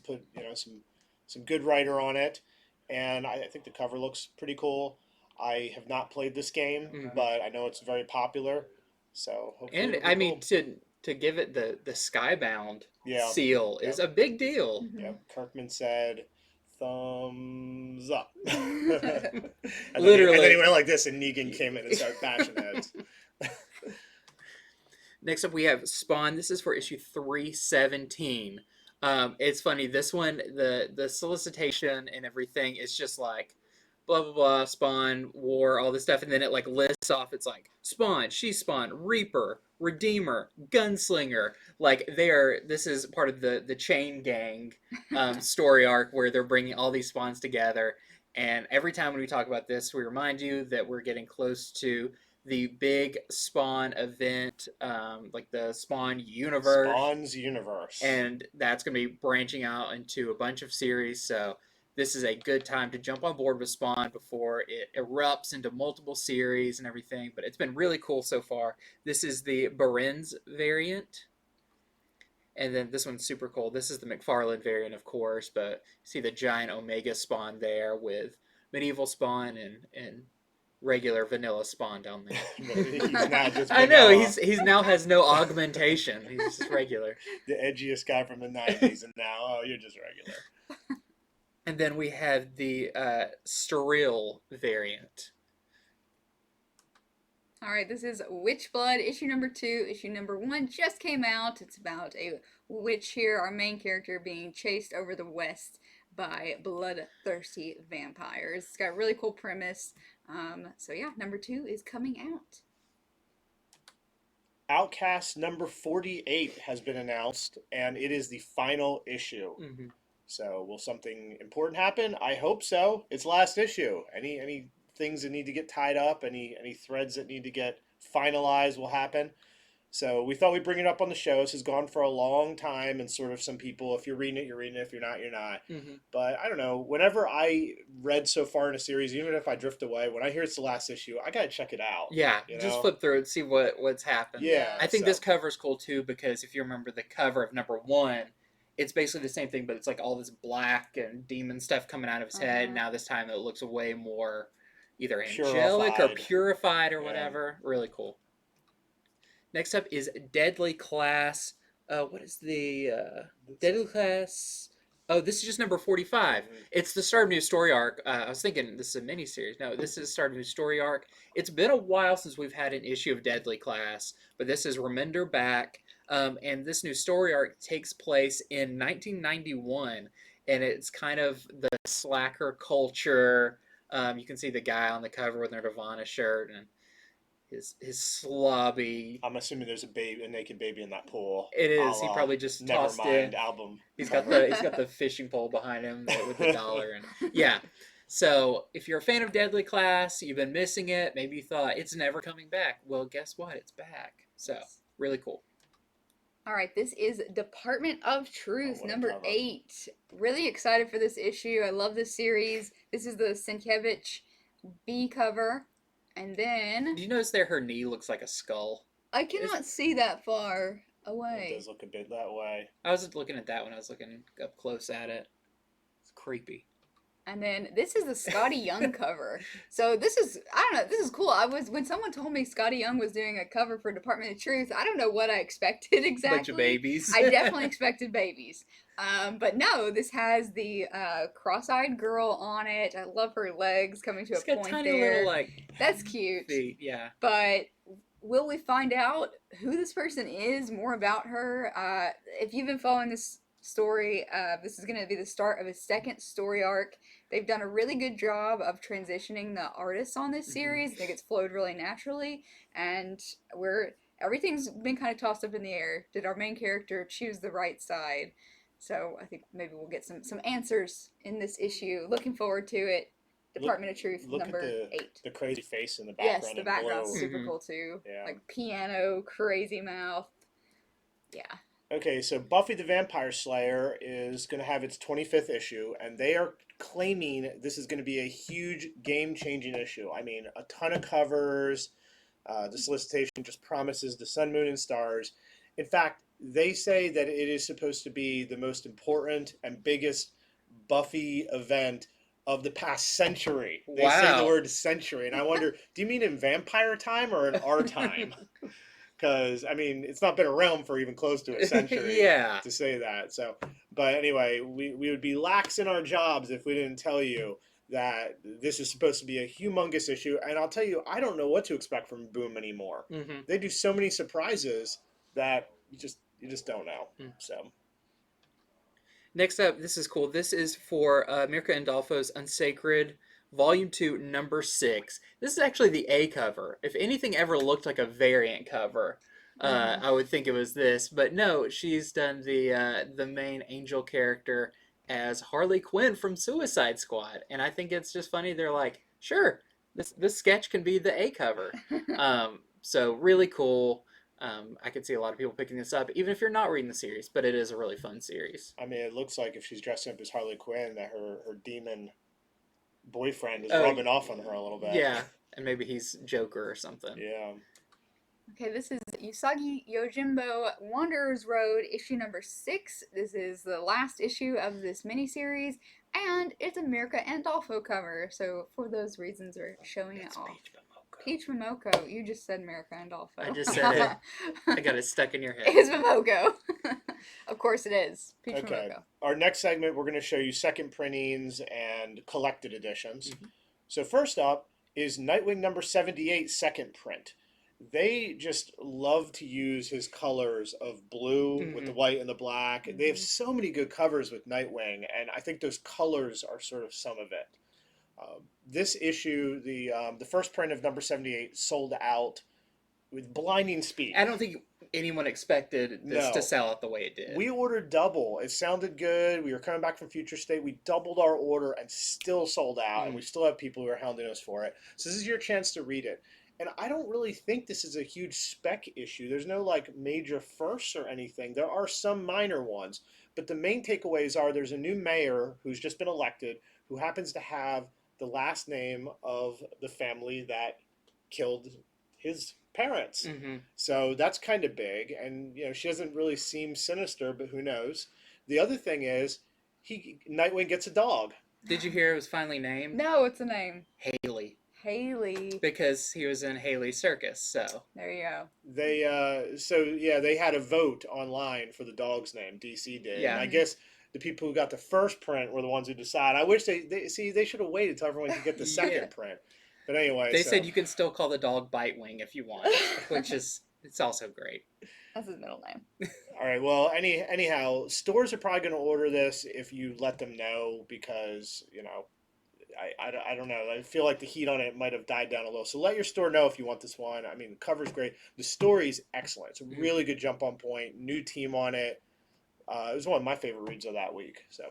some good writer on it, and I think the cover looks pretty cool. I have not played this game, but I know it's very popular. So hopefully, and I mean, to give it the Skybound seal is a big deal. Yeah, Kirkman said, "Thumbs up." Literally. And then he went like this, and Negan came in and started bashing heads. Next up, we have Spawn. This is for issue 317. It's funny. This one, the solicitation and everything is just like blah blah blah, Spawn, war, all this stuff, and then it like lists off. It's like Spawn, She-Spawn, Reaper, Redeemer, Gunslinger. Like this is part of the Chain Gang story arc where they're bringing all these Spawns together. And every time when we talk about this, we remind you that we're getting close to the big Spawn event, like the Spawn universe. Spawn's universe. And that's going to be branching out into a bunch of series, so this is a good time to jump on board with Spawn before it erupts into multiple series and everything. But it's been really cool so far. This is the Baren's variant. And then this one's super cool. This is the Mcfarland variant, of course. But you see the giant Omega Spawn there with medieval Spawn and regular vanilla Spawn down there. He's now just I know, he's now has no augmentation. He's just regular. The edgiest guy from the 90s, and now, oh, you're just regular. And then we have the sterile variant. All right, this is Witchblood, issue number 2. Issue number 1 just came out. It's about a witch here, our main character, being chased over the west by bloodthirsty vampires. It's got a really cool premise. So yeah, number 2 is coming out. Outcast number 48 has been announced, and it is the final issue. Mm-hmm. So will something important happen? I hope so. It's last issue. Any things that need to get tied up, any threads that need to get finalized will happen. So we thought we'd bring it up on the show. This has gone for a long time, and sort of some people, if you're reading it, you're reading it. If you're not, you're not. Mm-hmm. But I don't know. Whenever I read so far in a series, even if I drift away, when I hear it's the last issue, I gotta check it out. Yeah, just flip through and see what's happened. Yeah, I think this cover's cool too, because if you remember the cover of number 1, it's basically the same thing, but it's like all this black and demon stuff coming out of his head. Now this time it looks way more either angelic or purified or whatever. Really cool. Next up is Deadly Class. What is the Deadly Class? Oh, this is just number 45. Mm-hmm. It's the start of a new story arc. I was thinking this is a miniseries. No, this is the start of a new story arc. It's been a while since we've had an issue of Deadly Class, but this is Remender back. And this new story arc takes place in 1991, and it's kind of the slacker culture. You can see the guy on the cover with a Nirvana shirt and his slobby. I'm assuming there's a naked baby in that pool. It is. He probably just tossed it. Album. He's got the fishing pole behind him with the dollar, and yeah. So if you're a fan of Deadly Class, you've been missing it. Maybe you thought it's never coming back. Well, guess what? It's back. So really cool. All right, this is Department of Truth, number 8. Really excited for this issue. I love this series. This is the Sienkiewicz B cover. And then... Do you notice there her knee looks like a skull? I cannot see that far. It away. does look a bit that way. I was looking at that when I was looking up close at it. It's creepy. And then this is the Scotty Young cover. So this is, I don't know, this is cool. When someone told me Scotty Young was doing a cover for Department of Truth, I don't know what I expected exactly. Bunch of babies. I definitely expected babies. But no, this has the cross-eyed girl on it. I love her legs coming to It's a got point tiny there. little That's cute. feet. Yeah. But will we find out who this person is, more about her? If you've been following this story, this is going to be the start of a second story arc. They've done a really good job of transitioning the artists on this series. I think it's flowed really naturally, and everything's been kind of tossed up in the air. Did our main character choose the right side? So I think maybe we'll get some answers in this issue. Looking forward to it. Department of Truth number 8. The crazy face in the background. Yes, the background's blue. super cool too. Yeah. Like piano, crazy mouth. Yeah. Okay, so Buffy the Vampire Slayer is going to have its 25th issue, and they are claiming this is going to be a huge game-changing issue. I mean, a ton of covers. The solicitation just promises the sun, moon, and stars. In fact, they say that it is supposed to be the most important and biggest Buffy event of the past century. They say the word century, and I wonder, do you mean in vampire time or in our time? Because, I mean, it's not been around for even close to a century to say that. So, but anyway, we would be lax in our jobs if we didn't tell you that this is supposed to be a humongous issue. And I'll tell you, I don't know what to expect from Boom anymore. Mm-hmm. They do so many surprises that you just don't know. So. Next up, this is cool. This is for Mirka Andolfo's Unsacred, Volume 2, Number 6. This is actually the A cover. If anything ever looked like a variant cover, I would think it was this. But no, she's done the main Angel character as Harley Quinn from Suicide Squad. And I think it's just funny. They're like, sure, this sketch can be the A cover. So really cool. I could see a lot of people picking this up, even if you're not reading the series, but it is a really fun series. I mean, it looks like if she's dressing up as Harley Quinn, that her demon boyfriend is rubbing off on her a little bit. Yeah, and maybe he's Joker or something. Yeah. Okay, this is Usagi Yojimbo Wanderer's Road, issue number 6. This is the last issue of this miniseries, and it's a Mirka Andolfo cover, so for those reasons we're showing it off. Peach Momoko. You just said Mirka Andolfo. I just said it. I got it stuck in your head. It's Momoko. Of course it is. Peach Momoko. Our next segment, we're going to show you second printings and collected editions. Mm-hmm. So first up is Nightwing number 78 second print. They just love to use his colors of blue with the white and the black. They have so many good covers with Nightwing, and I think those colors are sort of some of it. This issue, the first print of number 78, sold out with blinding speed. I don't think anyone expected this to sell out the way it did. We ordered double. It sounded good. We were coming back from Future State. We doubled our order and still sold out, and we still have people who are hounding us for it. So this is your chance to read it. And I don't really think this is a huge spec issue. There's no like major firsts or anything. There are some minor ones, but the main takeaways are there's a new mayor who's just been elected who happens to have the last name of the family that killed his parents. So that's kind of big. And, you know, she doesn't really seem sinister, but who knows? The other thing is Nightwing gets a dog. Did you hear it was finally named? No, what's the name? Haley. Haley. Because he was in Haley's Circus, so. There you go. They had a vote online for the dog's name. DC did. Yeah. And I guess the people who got the first print were the ones who decide. I wish they should have waited till everyone could get the second print. But anyway, they said you can still call the dog Bitewing if you want, which is it's also great. That's his middle name. All right. Well, anyhow, stores are probably going to order this if you let them know because you know, I don't know. I feel like the heat on it might have died down a little. So let your store know if you want this one. I mean, the cover's great. The story's excellent. It's a really good jump on point. New team on it. It was one of my favorite reads of that week. So.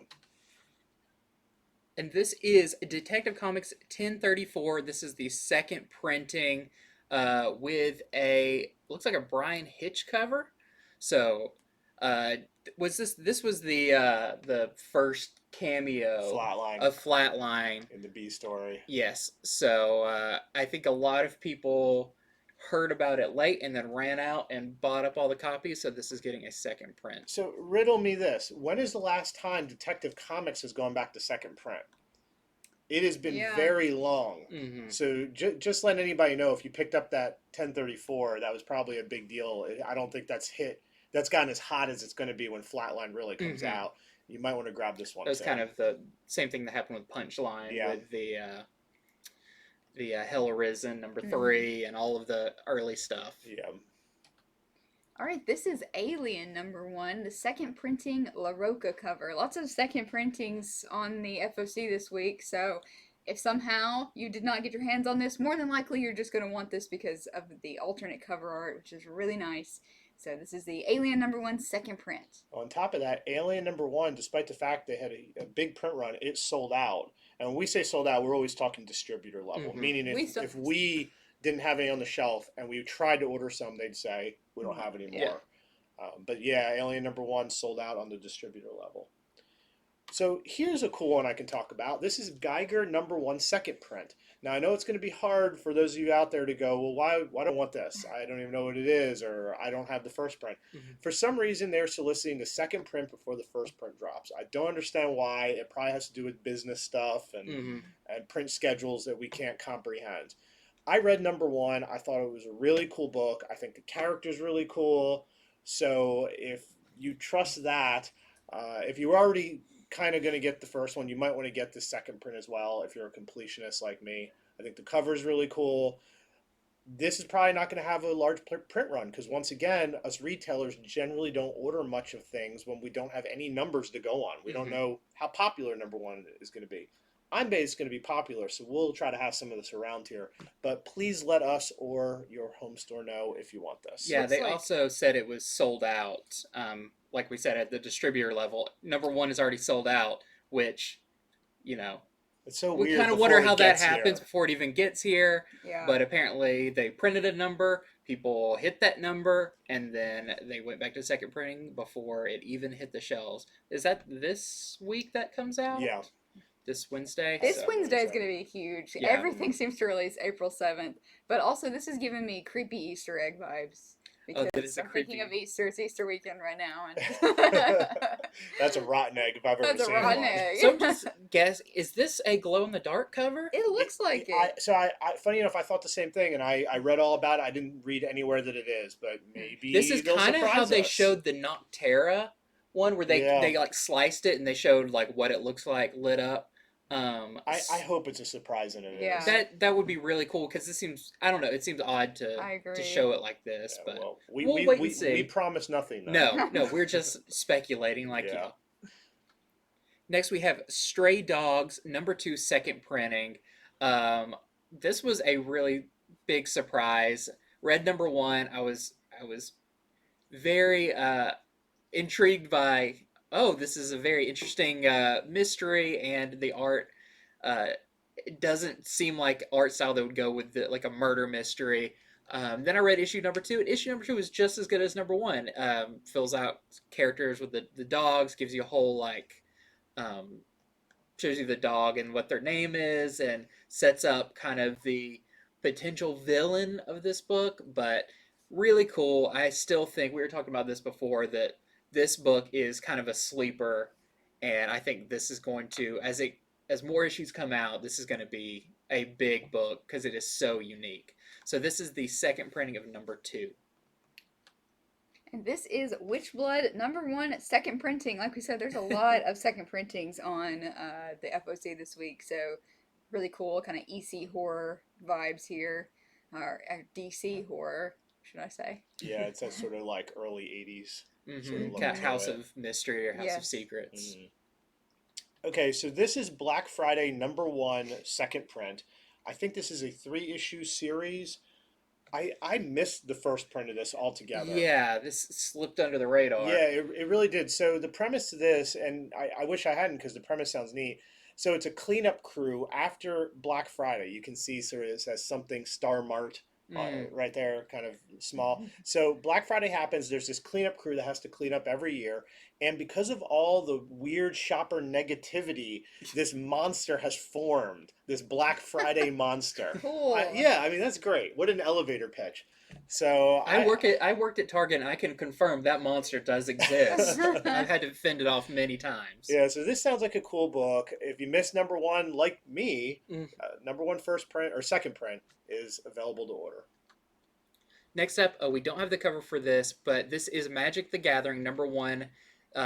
And this is Detective Comics 1034. This is the second printing with looks like a Brian Hitch cover. So was this was the first cameo of Flatline in the B story. Yes. So I think a lot of people heard about it late and then ran out and bought up all the copies. So this is getting a second print. So riddle me this: when is the last time Detective Comics has gone back to second print? It has been very long. Mm-hmm. So just let anybody know, if you picked up that 1034, that was probably a big deal. I don't think that's gotten as hot as it's going to be when Flatline really comes out. You might want to grab this one. It was kind of the same thing that happened with Punchline with the Hell Arisen #3 and all of the early stuff. Yeah. All right, this is Alien #1, the second printing La Roca cover. Lots of second printings on the FOC this week, so if somehow you did not get your hands on this, more than likely you're just going to want this because of the alternate cover art, which is really nice. So this is the Alien #1 second print. On top of that, Alien #1, despite the fact they had a big print run, it sold out. And when we say sold out, we're always talking distributor level, meaning if we didn't have any on the shelf and we tried to order some, they'd say, we don't have any more. But yeah, Alien #1 sold out on the distributor level. So here's a cool one I can talk about. This is Geiger #1 second print. Now I know it's going to be hard for those of you out there to go, well, why do I want this? I don't even know what it is, or I don't have the first print. For some reason, they're soliciting the second print before the first print drops. I don't understand why. It probably has to do with business stuff and print schedules that we can't comprehend. I read #1. I thought it was a really cool book. I think the character's really cool. So if you trust that, if you were already kind of going to get the first one, you might want to get the second print as well if you're a completionist like me. I think the cover is really cool. This is probably not going to have a large print run because, once again, us retailers generally don't order much of things when we don't have any numbers to go on. We don't know how popular #1 is going to be. I'm betting it's going to be popular, so we'll try to have some of this around here. But please let us or your home store know if you want this. Yeah, they also said it was sold out. Like we said, at the distributor level, #1 is already sold out, which, it's so we weird. kind of wonder how that happens before it even gets here. Yeah. But apparently they printed a number, people hit that number, and then they went back to second printing before it even hit the shelves. Is that this week that comes out? Yeah. This Wednesday? This Wednesday is going to be huge. Yeah. Everything seems to release April 7th. But also, this is giving me creepy Easter egg vibes. Because that is a I'm thinking of Easter. It's Easter weekend right now. And that's a rotten egg if I've ever That's seen a rotten one. egg. So just guess, is this a glow-in-the-dark cover? It looks like it. I funny enough, I thought the same thing, and I read all about it. I didn't read anywhere that it is, but maybe This is kind of how they showed the Noctera one, where they like sliced it and they showed like what it looks like lit up. I hope it's a surprise and it is. That would be really cool because this seems, I don't know, it seems odd to show it like this, but well, we'll wait and see. We promise nothing. Though. No, we're just speculating like you. Next we have Stray Dogs #2 second printing. This was a really big surprise. Read #1. I was very intrigued by. Oh, this is a very interesting mystery, and the art it doesn't seem like art style that would go with like a murder mystery. Then I read issue #2, and issue #2 is just as good as #1. Fills out characters with the dogs, gives you a whole shows you the dog and what their name is, and sets up kind of the potential villain of this book. But really cool. I still think, we were talking about this before, that this book is kind of a sleeper, and I think this is going to, as more issues come out, this is going to be a big book because it is so unique. So this is the second printing of #2. And this is Witchblood #1 second printing. Like we said, there's a lot of second printings on the FOC this week, so really cool, kind of EC horror vibes here, or DC horror, should I say? Yeah, it's that sort of like early 80s. House of Mystery or House of Secrets. Okay, so this is Black Friday #1 second print. I think this is a 3-issue series. I missed the first print of this altogether. Yeah, this slipped under the radar. Yeah, it really did. So the premise to this, and I wish I hadn't because the premise sounds neat. So it's a cleanup crew after Black Friday. You can see sort of it says something Star Mart right there, kind of small. So Black Friday happens. There's this cleanup crew that has to clean up every year, And because of all the weird shopper negativity, this monster has formed. This Black Friday monster. Cool. Yeah, I mean that's great. What an elevator pitch. So I worked at Target, and I can confirm that monster does exist. I've had to fend it off many times. Yeah, so this sounds like a cool book. If you missed number one, like me, Mm. number one first print or second print is available to order. Next up, we don't have the cover for this, but this is Magic the Gathering number one,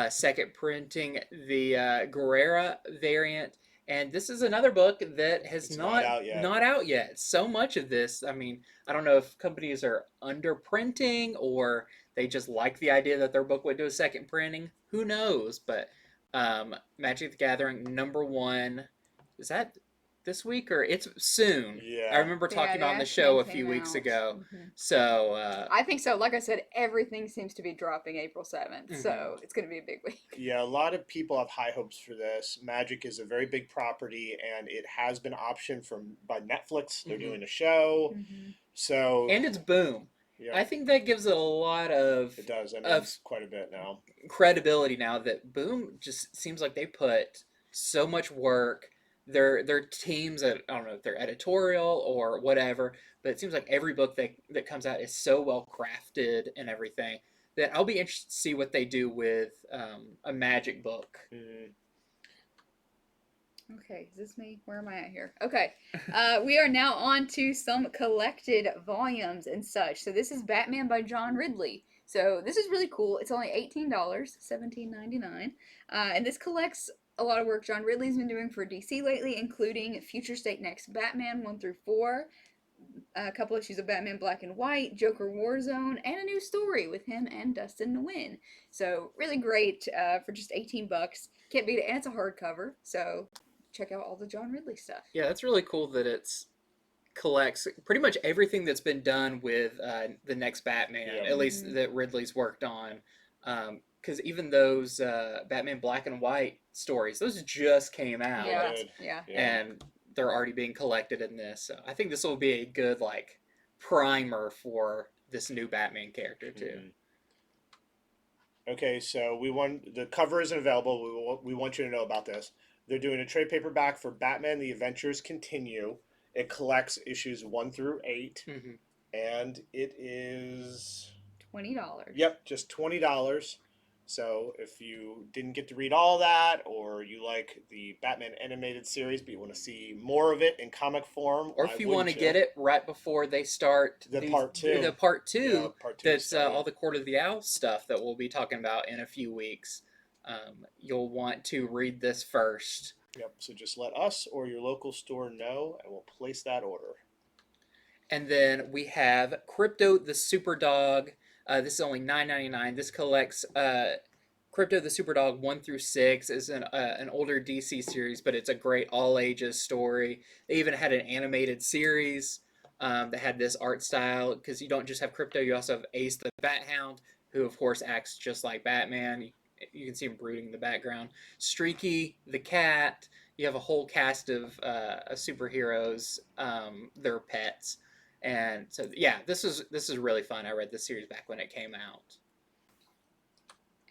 second printing, the Guerrera variant. And this is another book that has It's not out yet. not out yet. So much of this, I mean, I don't know if companies are underprinting or they just like the idea that their book would do a second printing. Who knows? But Magic the Gathering number one, is that this week or it's soon? Yeah. I remember Yeah, talking the on the X-Men show a came few weeks out. ago. Mhm. So I think so. Like I said, everything seems to be dropping April 7th, Mhm. so it's going to be a big week. Yeah, a lot of people have high hopes for this. Magic is a very big property, and it has been optioned by Netflix. They're Mhm. doing a show, so and it's Boom. yeah, I think that gives it a lot of it does. I mean, of- it's quite a bit now. credibility now that Boom just seems like they put so much work. Their teams, I don't know if they're editorial or whatever, but it seems like every book that comes out is so well crafted and everything that I'll be interested to see what they do with a Magic book. Mhm. Okay, is this me? Where am I at here? Okay, we are now on to some collected volumes and such. So this is Batman by John Ridley. So this is really cool. It's only $18, $17.99, and this collects a lot of work John Ridley's been doing for DC lately, including Future State Next Batman 1 through 4, a couple issues of Batman Black and White, Joker Warzone, and a new story with him and Dustin Nguyen. So really great for just $18. Can't beat it, and it's a hardcover. So check out all the John Ridley stuff. Yeah, that's really cool that it's collects pretty much everything that's been done with the next Batman, Yeah. at least that Ridley's worked on. Because even those Batman Black and White stories, those just came out, Yeah, Good. yeah. and they're already being collected in this. So I think this will be a good like primer for this new Batman character too. Mhm. Okay, so the cover isn't available. We want you to know about this. They're doing a trade paperback for Batman: The Adventures Continue. It collects issues 1 through 8, Mm-hmm. and it is $20. Yep, just $20. So if you didn't get to read all that, or you like the Batman animated series, but you want to see more of it in comic form, Or if you want to get it right before they start The part two. the part two, Yeah, part two that's started. all the Court of the Owl stuff that we'll be talking about in a few weeks. You'll want to read this first. Yep. So just let us or your local store know, and we'll place that order. And then we have Crypto the Superdog. This is only $9.99. This collects Crypto the Superdog 1 through 6 is an older DC series, but it's a great all ages story. They even had an animated series that had this art style, because you don't just have Crypto, you also have Ace the Bat Hound, who of course acts just like Batman. You can see him brooding in the background. Streaky the cat. You have a whole cast of superheroes. Their pets. And so, yeah, this is really fun. I read this series back when it came out.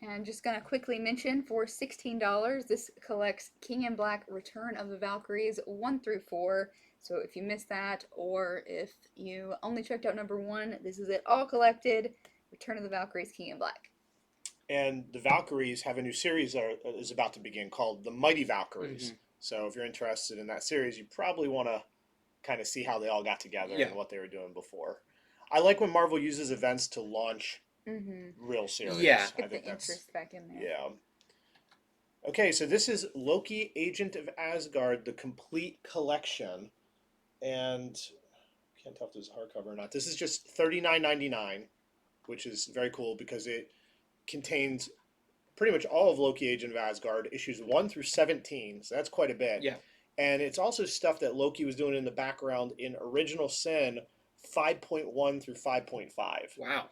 And just gonna quickly mention, for $16, this collects King in Black: Return of the Valkyries 1 through 4. So if you missed that, or if you only checked out number 1, this is it all collected. Return of the Valkyries, King in Black. And the Valkyries have a new series that is about to begin called The Mighty Valkyries. Mm-hmm. So if you're interested in that series, you probably want to kind of see how they all got together and what they were doing before. I like when Marvel uses events to launch real series. Yeah. Get the interest back in there. Yeah. Okay, so this is Loki, Agent of Asgard, the complete collection. And I can't tell if this is hardcover or not. This is just $39.99, which is very cool because it contains pretty much all of Loki, Agent of Asgard, issues 1 through 17. So that's quite a bit. Yeah. And it's also stuff that Loki was doing in the background in Original Sin 5.1 through 5.5. Wow.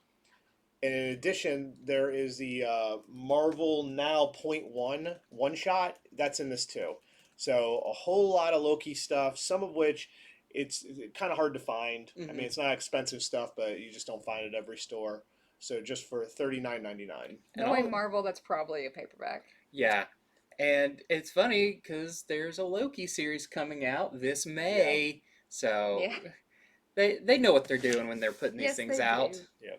And in addition, there is the Marvel Now .1 one-shot. That's in this too. So a whole lot of Loki stuff, some of which it's kind of hard to find. I mean, it's not expensive stuff, but you just don't find it at every store. So just for $39.99. Knowing Marvel, that's probably a paperback. Yeah. And it's funny because there's a Loki series coming out this May. Yeah. So they know what they're doing when they're putting these things out. Do. Yeah.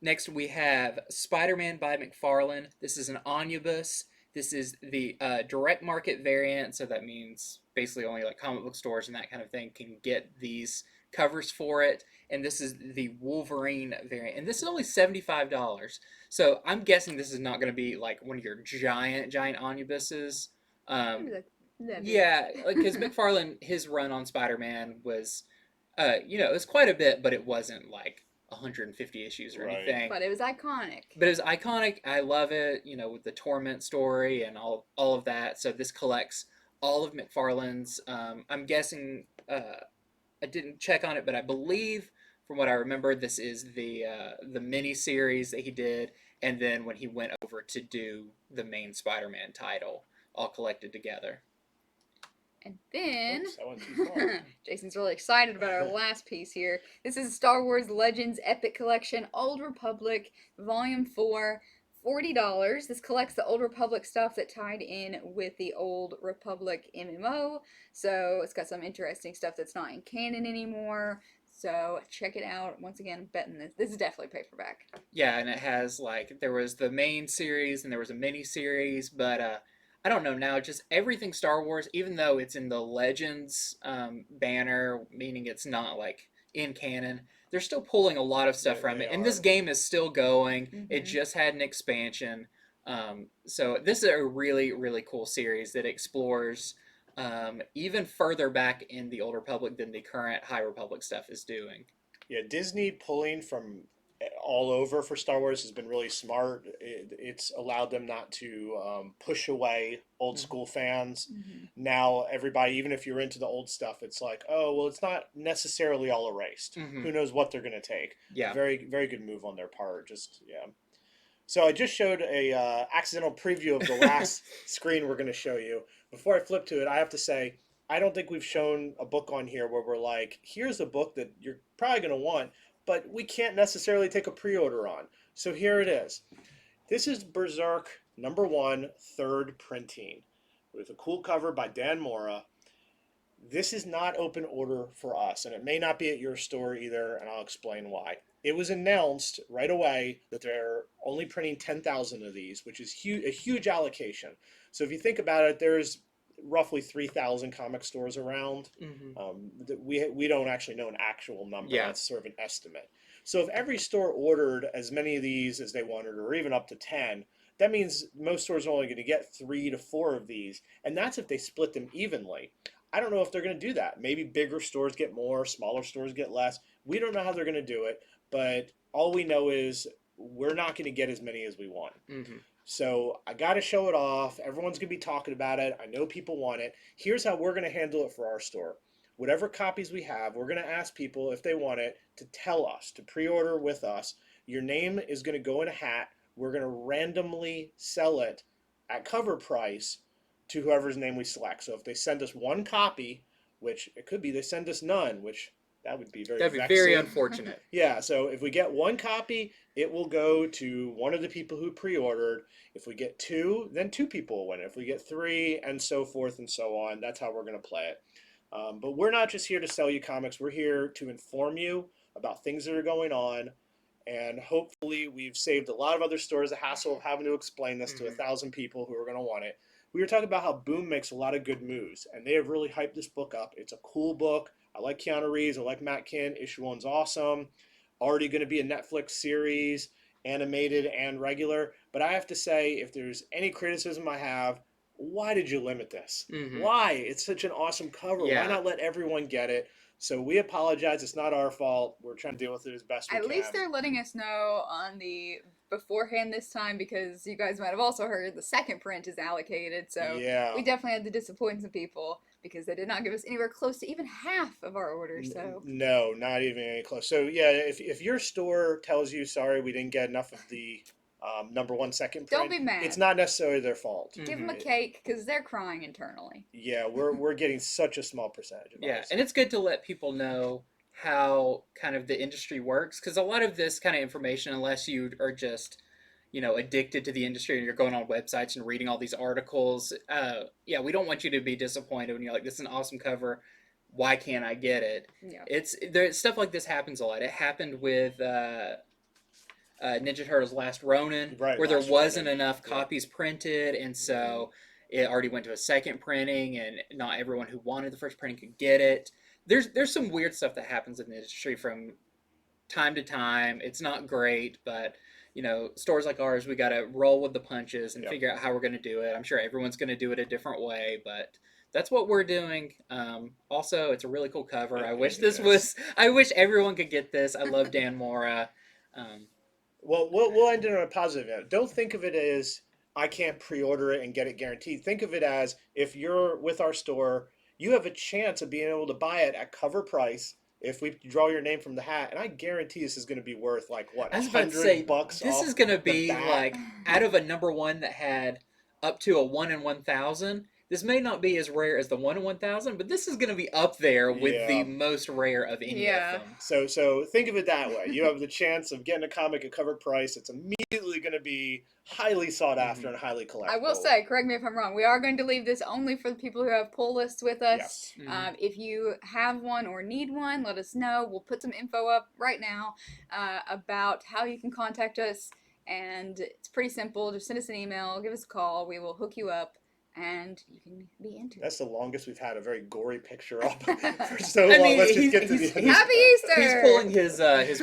Next, we have Spider-Man by Mcfarland. This is an omnibus. This is the direct market variant, so that means basically only like comic book stores and that kind of thing can get these covers for it. And this is the Wolverine variant, and this is only $75. So I'm guessing this is not going to be like one of your giant omnibuses. Yeah, because McFarlane, his run on Spider-Man was, it was quite a bit, but it wasn't like 150 issues or anything. But it was iconic. I love it, with the Torment story and all of that. So this collects all of McFarlane's. I'm guessing, I didn't check on it, but I believe, from what I remember, this is the mini series that he did, and then when he went over to do the main Spider-Man title, all collected together. And then, Oops, I went too far. Jason's really excited about our last piece here. This is Star Wars Legends Epic Collection, Old Republic, Volume 4, $40. This collects the Old Republic stuff that tied in with the Old Republic MMO. So it's got some interesting stuff that's not in canon anymore. So check it out. Once again, I'm betting this is definitely paperback. Yeah, and it has, there was the main series and there was a mini series, but I don't know now, just everything Star Wars, even though it's in the Legends banner, meaning it's not in canon, they're still pulling a lot of stuff from it. And this game is still going. Mm-hmm. It just had an expansion. So this is a really, really cool series that explores even further back in the Old Republic than the current High Republic stuff is doing. Yeah, Disney pulling from all over for Star Wars has been really smart. It's allowed them not to push away old school fans. Mm-hmm. Now everybody, even if you're into the old stuff, it's like, oh, well, it's not necessarily all erased. Mm-hmm. Who knows what they're going to take? Yeah, very, very good move on their part. So I just showed a accidental preview of the last screen we're going to show you. Before I flip to it, I have to say, I don't think we've shown a book on here where we're like, here's a book that you're probably going to want, but we can't necessarily take a pre-order on. So here it is. This is Berserk #1, 3rd printing, with a cool cover by Dan Mora. This is not open order for us, and it may not be at your store either, and I'll explain why. It was announced right away that they're only printing 10,000 of these, which is a huge allocation. So if you think about it, there's roughly 3,000 comic stores around. Mm-hmm. We don't actually know an actual number. Yeah. That's sort of an estimate. So if every store ordered as many of these as they wanted, or even up to 10, that means most stores are only going to get 3 to 4 of these, and that's if they split them evenly. I don't know if they're going to do that. Maybe bigger stores get more, smaller stores get less. We don't know how they're going to do it, but all we know is we're not going to get as many as we want. Mm-hmm. So I got to show it off. Everyone's going to be talking about it. I know people want it. Here's how we're going to handle it for our store. Whatever copies we have, we're going to ask people if they want it to tell us, to pre-order with us. Your name is going to go in a hat. We're going to randomly sell it at cover price to whoever's name we select. So if they send us one copy, which it could be they send us none, which that would be very unfortunate. Yeah, so if we get one copy, it will go to one of the people who pre-ordered. If we get 2, then 2 people will win it. If we get 3, and so forth and so on, that's how we're going to play it. But we're not just here to sell you comics. We're here to inform you about things that are going on. And hopefully we've saved a lot of other stores the hassle of having to explain this to 1,000 people who are going to want it. We were talking about how Boom makes a lot of good moves, and they have really hyped this book up. It's a cool book. I like Keanu Reeves. I like Matt Kinn. Issue 1's awesome. Already going to be a Netflix series, animated and regular. But I have to say, if there's any criticism I have, why did you limit this? Mm-hmm. Why? It's such an awesome cover. Yeah. Why not let everyone get it? So we apologize. It's not our fault. We're trying to deal with it as best we can. At least they're letting us know on the beforehand this time, because you guys might have also heard the second print is allocated. So yeah, we definitely had to disappoint some people because they did not give us anywhere close to even half of our orders. So no, not even any close. So yeah, if your store tells you, sorry, we didn't get enough of the #1 second print, don't be mad. It's not necessarily their fault. Mm-hmm. Give them a cake because they're crying internally. Yeah, we're getting such a small percentage of ours. And it's good to let people know, how kind of the industry works, because a lot of this kind of information, unless you are just addicted to the industry and you're going on websites and reading all these articles, yeah, we don't want you to be disappointed when you're like, this is an awesome cover, why can't I get it? Yeah. It's there. Stuff like this happens a lot. It happened with Ninja Turtles Last Ronin, Right, where there Last wasn't Ronin. enough Yeah. copies printed, and so it already went to a second printing, and not everyone who wanted the first printing could get it. There's some weird stuff that happens in the industry from time to time. It's not great, but stores like ours, we got to roll with the punches and Yep. figure out how we're going to do it. I'm sure everyone's going to do it a different way, but that's what we're doing. Also, it's a really cool cover. I wish it is. I wish everyone could get this. I love Dan Mora. Um, Well, we'll end it on a positive note. Don't think of it as I can't pre-order it and get it guaranteed. Think of it as if you're with our store, you have a chance of being able to buy it at cover price if we draw your name from the hat. And I guarantee this is going to be worth like what, I was about to say, $100 this off is going to the be bat? like out of a number one that had up to a 1 in 1,000. This may not be as rare as the 1 in 1,000, but this is going to be up there with the Yeah. most rare of any of them. So think of it that way. You have the chance of getting a comic at cover price. It's immediately going to be highly sought after and highly collectible. I will say, correct me if I'm wrong, we are going to leave this only for the people who have pull lists with us. Yes. If you have one or need one, let us know. We'll put some info up right now about how you can contact us. And it's pretty simple. Just send us an email, give us a call. We will hook you up, and you can be into it. That's the longest we've had a very gory picture up for so I long. mean, Let's just get to he's- the he's- Happy Easter! He's pulling his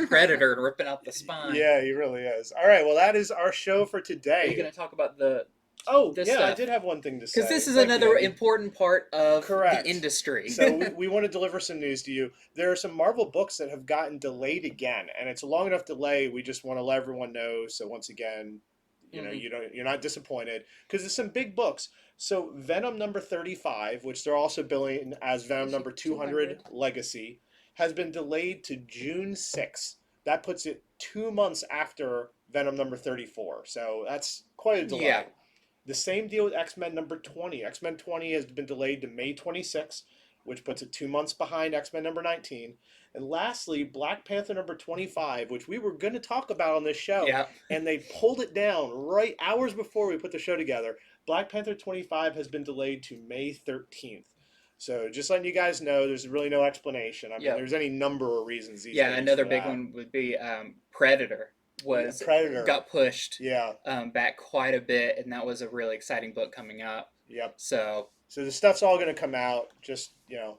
predator and ripping out the spine. Yeah, he really is. All right, well, that is our show for Are you today. going to talk about the... Oh, this yeah, I stuff? did have one thing to say. Because this is Thank another you. important part of Correct. the industry. So we want to deliver some news to you. There are some Marvel books that have gotten delayed again, and it's a long enough delay. We just want to let everyone know. So once again, you're not disappointed because there's some big books. So Venom number 35, which they're also billing as Venom number 200 Legacy, has been delayed to June 6th. That puts it 2 months after Venom number 34. So that's quite a delay. Yeah. The same deal with X-Men number 20. X-Men 20 has been delayed to May 26th, which puts it 2 months behind X-Men number 19. And lastly, Black Panther number 25, which we were going to talk about on this show, Yeah. and they pulled it down right hours before we put the show together. Black Panther 25 has been delayed to May 13th. So just letting you guys know, there's really no explanation. I mean, there's any number of reasons these days another for big that. one would be Predator. Predator got pushed Yeah. back quite a bit, and that was a really exciting book coming up. Yep. So So the stuff's all going to come out. Just yeah,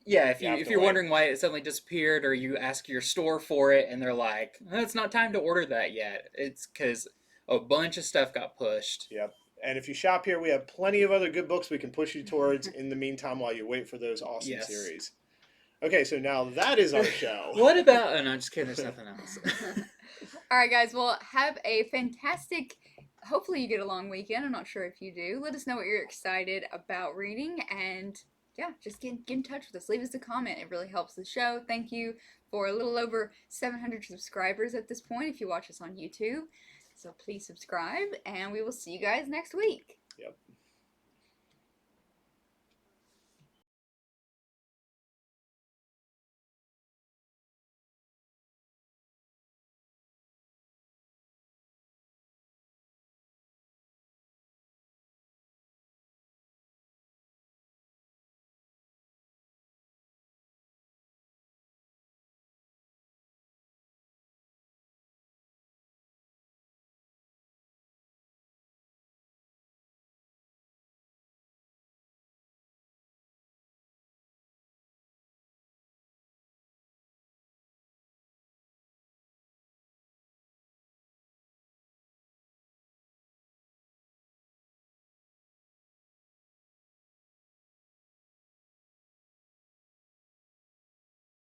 You have if to you're wait. wondering why it suddenly disappeared, or you ask your store for it and they're like, it's not time to order that yet, it's because a bunch of stuff got pushed. Yep. And if you shop here, we have plenty of other good books we can push you towards in the meantime while you wait for those awesome Yes. series. Okay, so now that is our show. What about? Oh no, I'm just kidding. There's nothing else. All right, guys. Well, have a fantastic. Hopefully, you get a long weekend. I'm not sure if you do. Let us know what you're excited about reading, and yeah, just get in touch with us. Leave us a comment. It really helps the show. Thank you for a little over 700 subscribers at this point if you watch us on YouTube. So please subscribe, and we will see you guys next week. Yep.